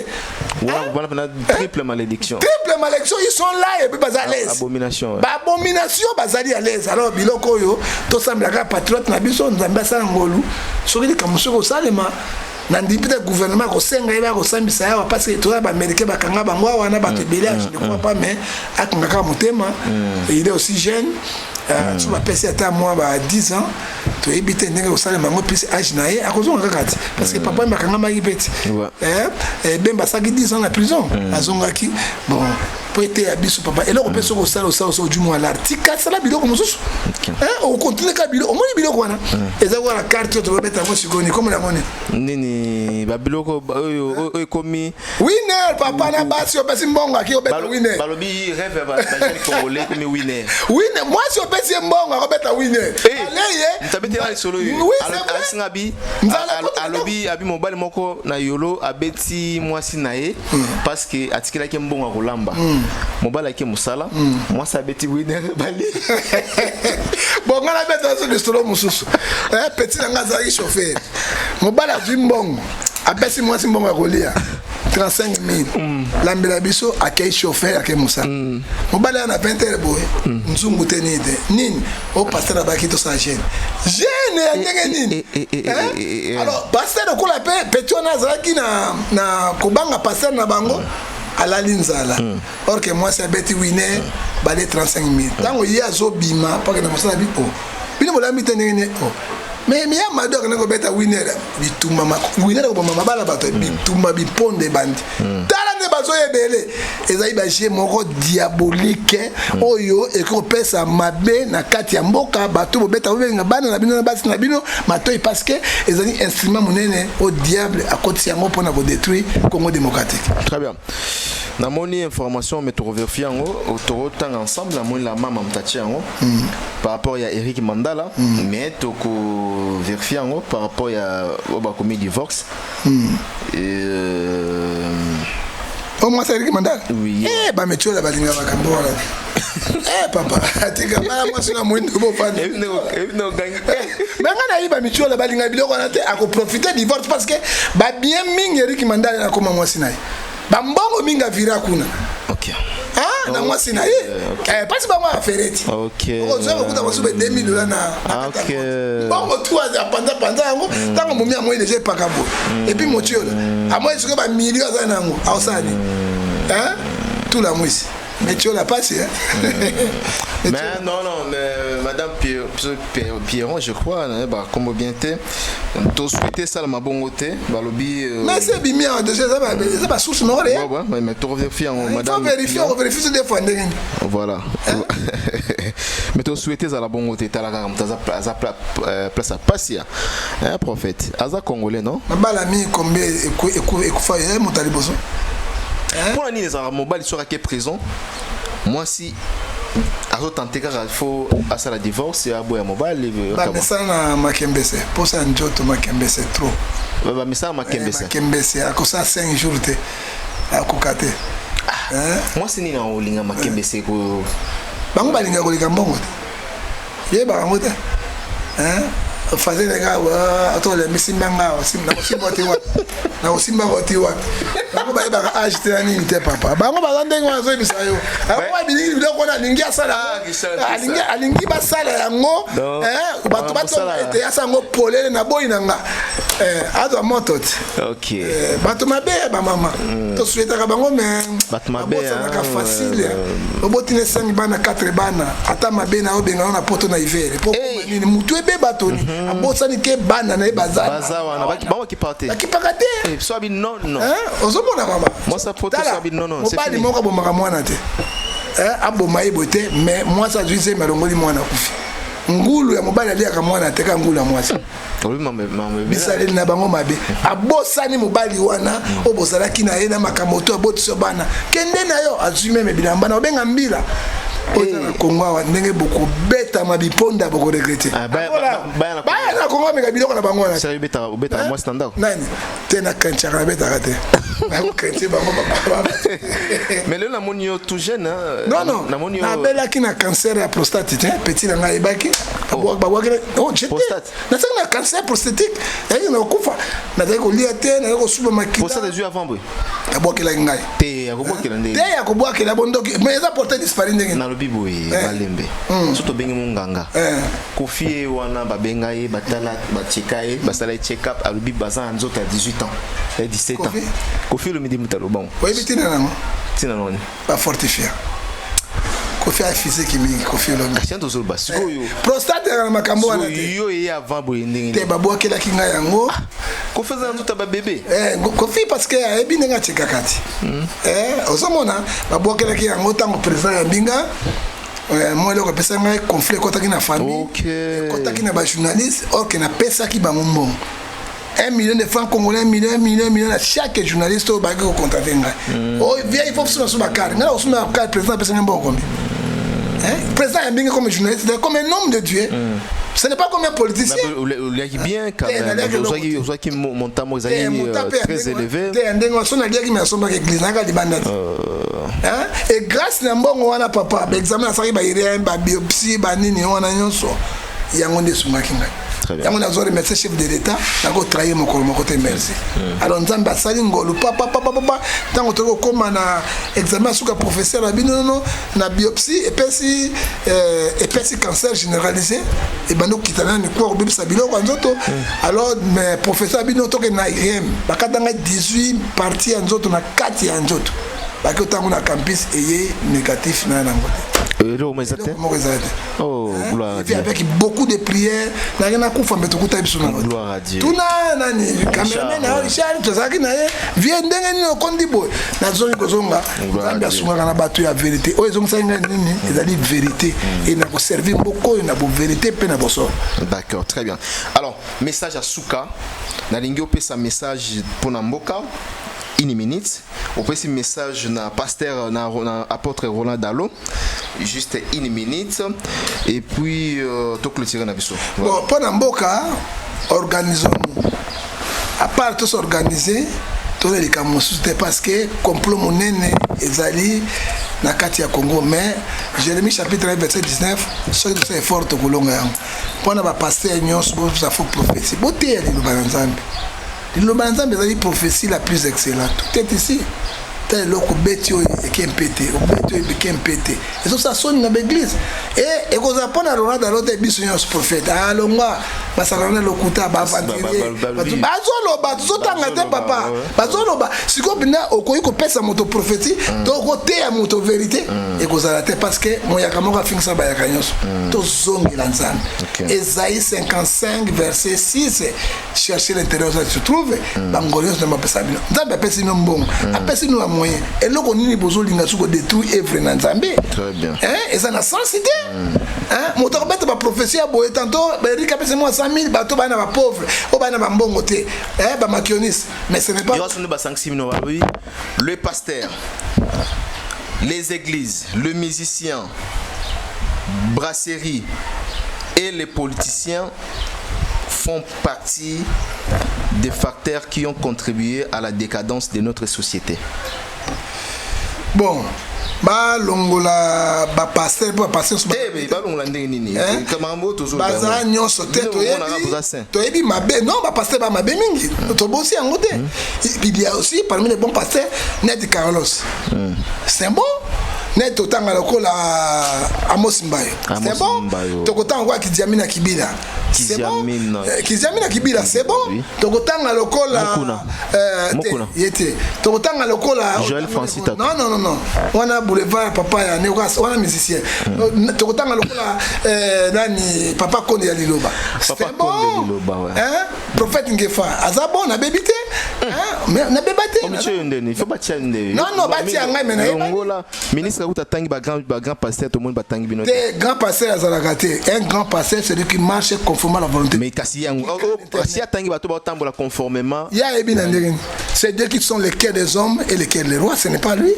Voilà triple malédiction. Triple malédiction, ils sont là et puis bas à l'aise. Abomination. Ba abomination bazali à l'aise. Alors biloko yo to sambla patriote na biso nzamba sa ngolu. Soki kamusoko salema. Nandi peut-être gouvernement ko senga eba ko sambisa ya parce que tout ba américain ba kanga bango wana ba tebelé je ne crois pas mais akanga motema il est aussi jeune tu vas passer à moi ba 10 ans to ebite ndenge ko sala mango plus âge naé a kozonga kati parce que papa ba kanga ma yipeti ben ba saki 10 ans en prison azongaki bon pour être abisso papa et là on peut se resala au du mois l'article ça la biloko mosusu on continue ka biloko omoni biloko wana ezako la carte to beta mo sigoni comme la monnaie nini babiloko oyo komi winner papa na basi opesi mbongo aki obeta winner balobi rêve ba jeune congolais comme winner moi si opesi mbongo akobeta winner aleye mtabeti na solo yo asingabi alobi abi mobile moko na yolo abeti mwasi na ye parce que atikela ke mbongo akolamba mobile ke musala mwasi abeti winner bali bon ngala beta so de solo mususu petit nga za chauffeur mobile a mbongo abesi mwasi mbongo akolia 35 000 lambela biso akei chauffeur akei musa mobala na 20 heures boy nzungu tenide nini o pasteur abaki to sa jeune ya ngenge nini alors pasteur ko la petio na zaki na kobanga pasteur na bango alali nzala or que moi c'est beti winner balé 35 000 tango ya zo bima pa que na musala bipo bino molami tenene mais mia madok na ko beta winner bitumba winner ko mama bala bato bitumba biponde bandi tala ne bazo yebele ezai ba chez moko diabolique oyo e ko pesa mabe na kati ya mboka bato beta wenga bana na bino na basi na bino mato parce que ezali instrument monene au diable à côté yango pona ko détruire Congo démocratique. Très bien. namoni information mais to vérifier yango to tang ensemble namoni la mama mtati yango par rapport à Eric Mandala mais to ko vérifier yango par rapport à oba commis divorce Oh, moi, c'est Eric Mandala. Oui. Eh, bah, mais tu as la balinga makambo. Eh, papa, tu as moi, c'est la moindre de vos fans. Mais on a eu la balinga biloko na te a profiter du divorce parce que bah bien ming Eric Mandala na koma moi sinaï. Bah mbongo minga vira kuna. OK. Ah, na moi sinaï. Eh, pas si ba moi affaireti. OK. On ça ko ta ko sube $2000 na. OK. Bongo toi panda yango tango momi a moi déjà pas kabo. Et puis mo tio là. A moi ce que ba millions za nango. A osani. Hein? Tout la mousse. Mais tu l'as pas, hein? Mais non, mais Madame Pierron, je crois, bah, comme bien t'es, tu souhaitais ça, ma bonne côté, bah, lobby. Mais c'est bien, déjà, ça va source non, ouais, mais tu vérifies, Madame. On vérifie ce défaut. Voilà. Mais tu souhaitais ça, la bonne côté, tu as la place à passer, hein, prophète. Aza Congolais, non? Ma balami, combien, et mon taliboso. Pour la ligne mobile sur laquelle présent, moi si à tenter car il faut à ça la divorce et à boire mobile. Mais ça na makembese. Pour ça njoto makembese trop. Mais ça makembese. Makembese à cause ça 5 jours te à kokate. Moi c'est ni na olinga makembese ko. Bango balinga ko likambongo. Ye ba ngote. Fazer legal, ato le misimbanga osimba osimbotiwa. Na osimba botiwa. Bango ba ba agiter ani te papa. Bango ba ndenge wazo bisayo. Bango bilingi biloko na lingi asala. Alingi ba sala yango, bato ete asango polele na boyi nanga. Ado motot. OK. Bato mabe ba mama. To souhaiter ka bango mais bato mabe ka facile. Obotine 5 bana 4 bana. Ata mabe na obenga na poto na hiver. Pour nini mutu ebe bato ni. Abosani ke bana na bazana. Bazana baki ba ki parté. Baki pakate. So abi non. Ozomona mama. Moi ça poto so abi non, c'est fini. Mobali moko bomaka mwana te. Aboma ibote mais moi ça juise malongoli mwana kufi. Ngulu ya mobali aliaka mwana te ka ngulu ya mwasi. Oui maman. Bisaleli na bango mabe. Abosani mobali wana obozalaki na ye na makamoto abotso bana. Kende na yo azume me bilamba na obenga mbila. Oza Kongo wa ndenge boko beta mabiponda boko regretter. Baya na Kongo me biloko na bango na. Ça beta moi standard. Nani? Tena kanchaka beta kate. Bango kanche bango papa. Mais le na monio tout jeune non. Na bela ki na cancer ya prostate petit na ngai baki. Oh, prostate. Na ça na cancer prostatique. Na kufa. Na ko lia te na ko suba makita. Prostate des yeux avant boy. Abokela ngai. Te akobokela ndenge. Te akobokela bondoki. Mais ça porter disparu ndenge. Na lobi boy balembe. Surtout bengi munganga. Kofi wana babenga ye batala batika ye basala check up a lobi bazan nzota 18 ans. 17 ans. Kofi le midi mutalobon. Oui, mais tina nango. Tina non. Pas fortifier. Kofi a physique mingi kofi lo. Kasi ndo zo basiko yo. Prostate na makambo wana te. Yo ye avant boy ndenge. Te babokela kinga yango. Kofi za nzota ba bébé. Kofi parce que ebi nenga cheka kati. Ozomona babokela ki yango tango président ya mbinga. Moi le repesa ngai conflit kotaki na famille. OK. Kotaki na ba journaliste or que na pesa ki ba mbongo. 1 million de francs congolais, 1 million à chaque journaliste au bague au contrat. Oh, il faut que ce soit carré. Mais là, on se met à carré, président, personne n'est bon comme président est bien comme journaliste, comme un homme de Dieu. Ce n'est pas comme un politicien. Il y a bien quand même. Il y a qui monte très élevé. Et grâce à bon on a papa, l'examen ça va y ba biopsie ba nini on a nyonso. Yango nde sungakinga. Yango nazo remercier chef de l'état, nako trahir mon côté merci. Alors nzamba sali ngolo papa tango toko koma na examen suka professeur abino non na biopsie et puis cancer généralisé et bando kitana ni ko bibisa biloko nzoto. Alors mais professeur abino to ke na IRM bakatanga 18 parties nzoto na 4 ya nzoto. Bako tango na campus eye négatif na nangote. Oh, gloire à Dieu. Avec beaucoup de prières, gloire à Dieu. Tout nani, cameraman, Richard, Tozaki na vient ndenge no kondibo. Na zone kozonga, Zambia sunga na batu ya vérité. O ezonga senga nini, ezali vérité et na ko servir beaucoup na bo vérité pe na boso. D'accord, très bien. Alors, message à Souka. Na lingi opesa message pour Namboka. Une minute au petit message na pasteur na apôtre Roland Dalo, juste une minute et puis tout clôturer na biso. Bon, pendant Mboka, organisons-nous. À part tous organiser, tous les cas parce que complot monene ezali na kati ya Congo, mais Jérémie chapitre 1 verset 19 ceux qui sont forts to kolonga yango pona ba pasteur nyos bo za faux prophétie boté ya le banzambe ezali prophétie la plus excellente. Tout est ici. Tel loko beti oyo ekempete obeti oyo ekempete ezo sa soni na l'église et koza pona Roland Dalo te biso nyos prophète alonga basalana lokuta ba vantirier bazoloba tozotanga te papa bazoloba siko bina okoyi kopesa moto prophétie to koteya moto vérité ekozala te parce que moyaka moko afingisa bayaka nyonso tozongela nzambe. Esaïe 55 verset 6 chercher l'intérieur ça se trouve bangolios na mapesa bino nzambe apesi no mbongo apesi no moyen et là on est besoin de nous détruire œuvre dans Zambie. Très bien. Et ça n'a sans cité. Hein, mon temps bête ma prophétie a beau tantôt Eric a payé moi 100 000 bateau ba na ba pauvre o ba na ba mbongo te ba makioniste mais ce n'est pas le pasteur, les églises, le musicien, brasserie et les politiciens font partie des facteurs qui ont contribué à la décadence de notre société. Bon, ba longola ba pasteur ba pasteur ba longola ndenge nini kamambo tozo baza nyonso te to yebi mabe non ba pasteur ba mabe mingi to bosi yango te. Il y a aussi parmi les bons pasteurs Ned Carlos. C'est bon. Net totanga lokola Amos Mbayo. C'est bon. Tokotanga kwa Kidiamina Kibila. C'est bon. Kidiamina Kibila, c'est bon. Tokotanga lokola Mokuna. Yete. Tokotanga lokola Joël Francis Tato. Non. On a boulevard papa ya Neokas, on a musicien. Tokotanga lokola nani papa Konde ya Liloba. C'est bon. Hein? Prophète Ngefa. Azabo na bébité. Hein? Mais na bébité. Il faut bâtir une. Non, bâtir ngai mais na. Ministre ou t'attends grand pasteur tout le monde va tangi bino. Des grands pasteurs azalagate. Un grand pasteur c'est celui qui marche conformément à la volonté. Mais kasi yango si atangi bato ba tambola conformément. Ya ebina ndenge. C'est Dieu qui sont les cœurs des hommes et les cœurs des rois, ce n'est pas lui.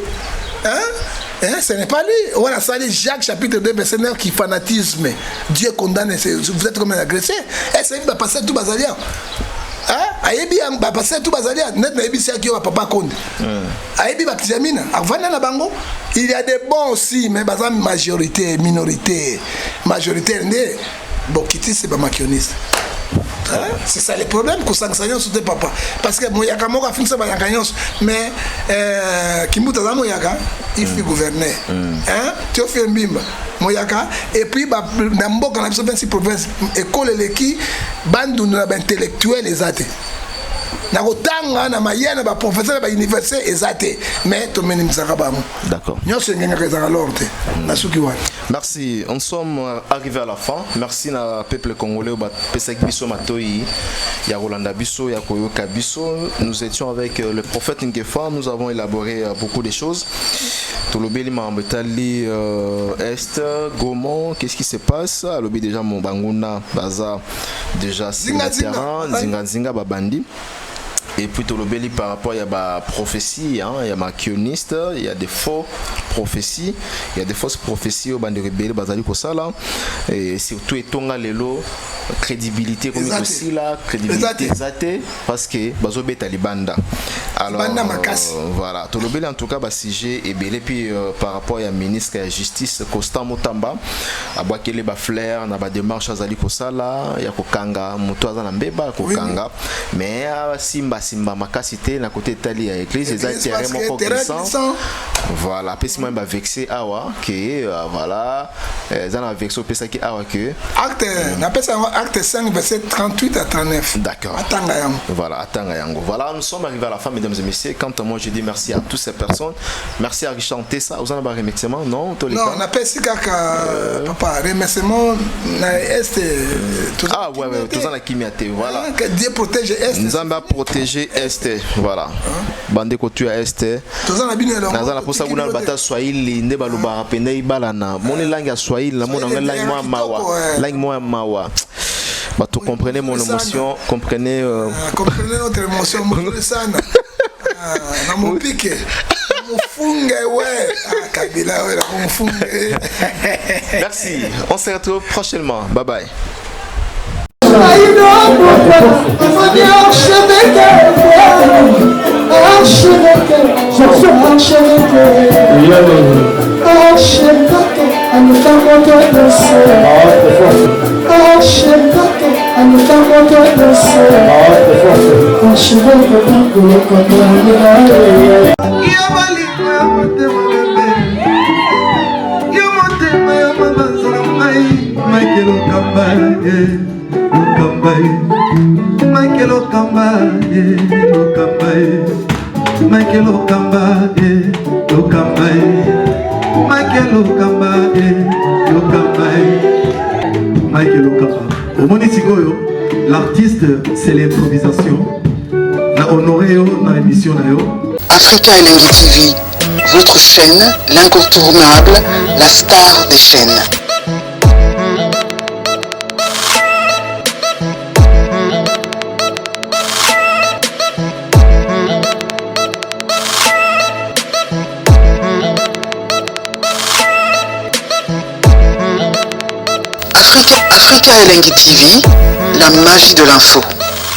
Ce n'est pas lui. Voilà, ça dit Jacques chapitre 2 verset 9 qui fanatisme. Dieu condamne, vous êtes comme un agressé. Et c'est va passer tout basalia. Ayebi ba passer tout basalia net na ebisi akio papa Konde. Ayebi ba Kidiamina avana na bango. Il y a des bons aussi mais baza majorité minorité majoritaire ndé bokiti c'est ba makioniste. C'est ça le problème que ça sur des papa parce que moyaka moko afingisa ba yakanyos mais kimuta za moyaka il faut gouverner tu fais mbimba moyaka et puis ba na mboka na biso 26 provinces école leki bandu na ba intellectuel ezate na kotanga na mayena ba professeur ba université ezate mais to meni msaka ba mo d'accord nyoso nganga keza lorte na suki wa. Merci, nous sommes arrivés à la fin. Merci na peuple congolais ba pesaki biso matoi ya Rolanda biso ya koyoka biso. Nous étions avec le prophète Ngefa, nous avons élaboré beaucoup de choses. Tolobeli mambetali est Gomon, qu'est-ce qui se passe? Alobi déjà mon banguna baza déjà sur le terrain, zinga babandi. Et puis Tolobeli par rapport à la prophétie, il y a makioniste, il y a des faux prophéties, il y a des fausses prophéties au bande rebelle bazali ko sala et surtout etonga lelo crédibilité comme aussi la crédibilité exate parce que bazobe talibanda. Alors voilà, Tolobeli en tout cas ba sujet et belé puis par rapport à ministre de la justice Constant Mutamba abwakele ba flair na ba démarche azali ko sala ya ko kanga muto azana mbeba ko kanga mais simba makasité na côté tali à l'église les intérêts moko glissant voilà pesi moi ba vexé awa que voilà zana vexo pesa ki awa que acte na pesa acte 5 verset 38 à 39 d'accord atanga yango voilà atanga yango voilà nous sommes arrivés à la fin mesdames et messieurs quant à moi je dis merci à toutes ces personnes merci à Richard Tessa vous en avez remerciement non non na pesi kaka papa remerciement na est ah ouais tous en kimiate voilà que Dieu protège est Nzamba protège est voilà bande ko tu est nazala posa kuna bata swahili nde baluba pende ibalana moni langue ya swahili na mona langue moi mawa bato comprenez mon émotion comprenez notre émotion sana na mopike mufunge ouais Kabila ouais la mufunge. Merci, on se retrouve prochainement, bye bye. L'artiste, c'est l'improvisation. Na honoré dans l'émission. Africa Elengi TV, votre chaîne, l'incontournable, la star des chaînes. Africa Elengi TV, la magie de l'info.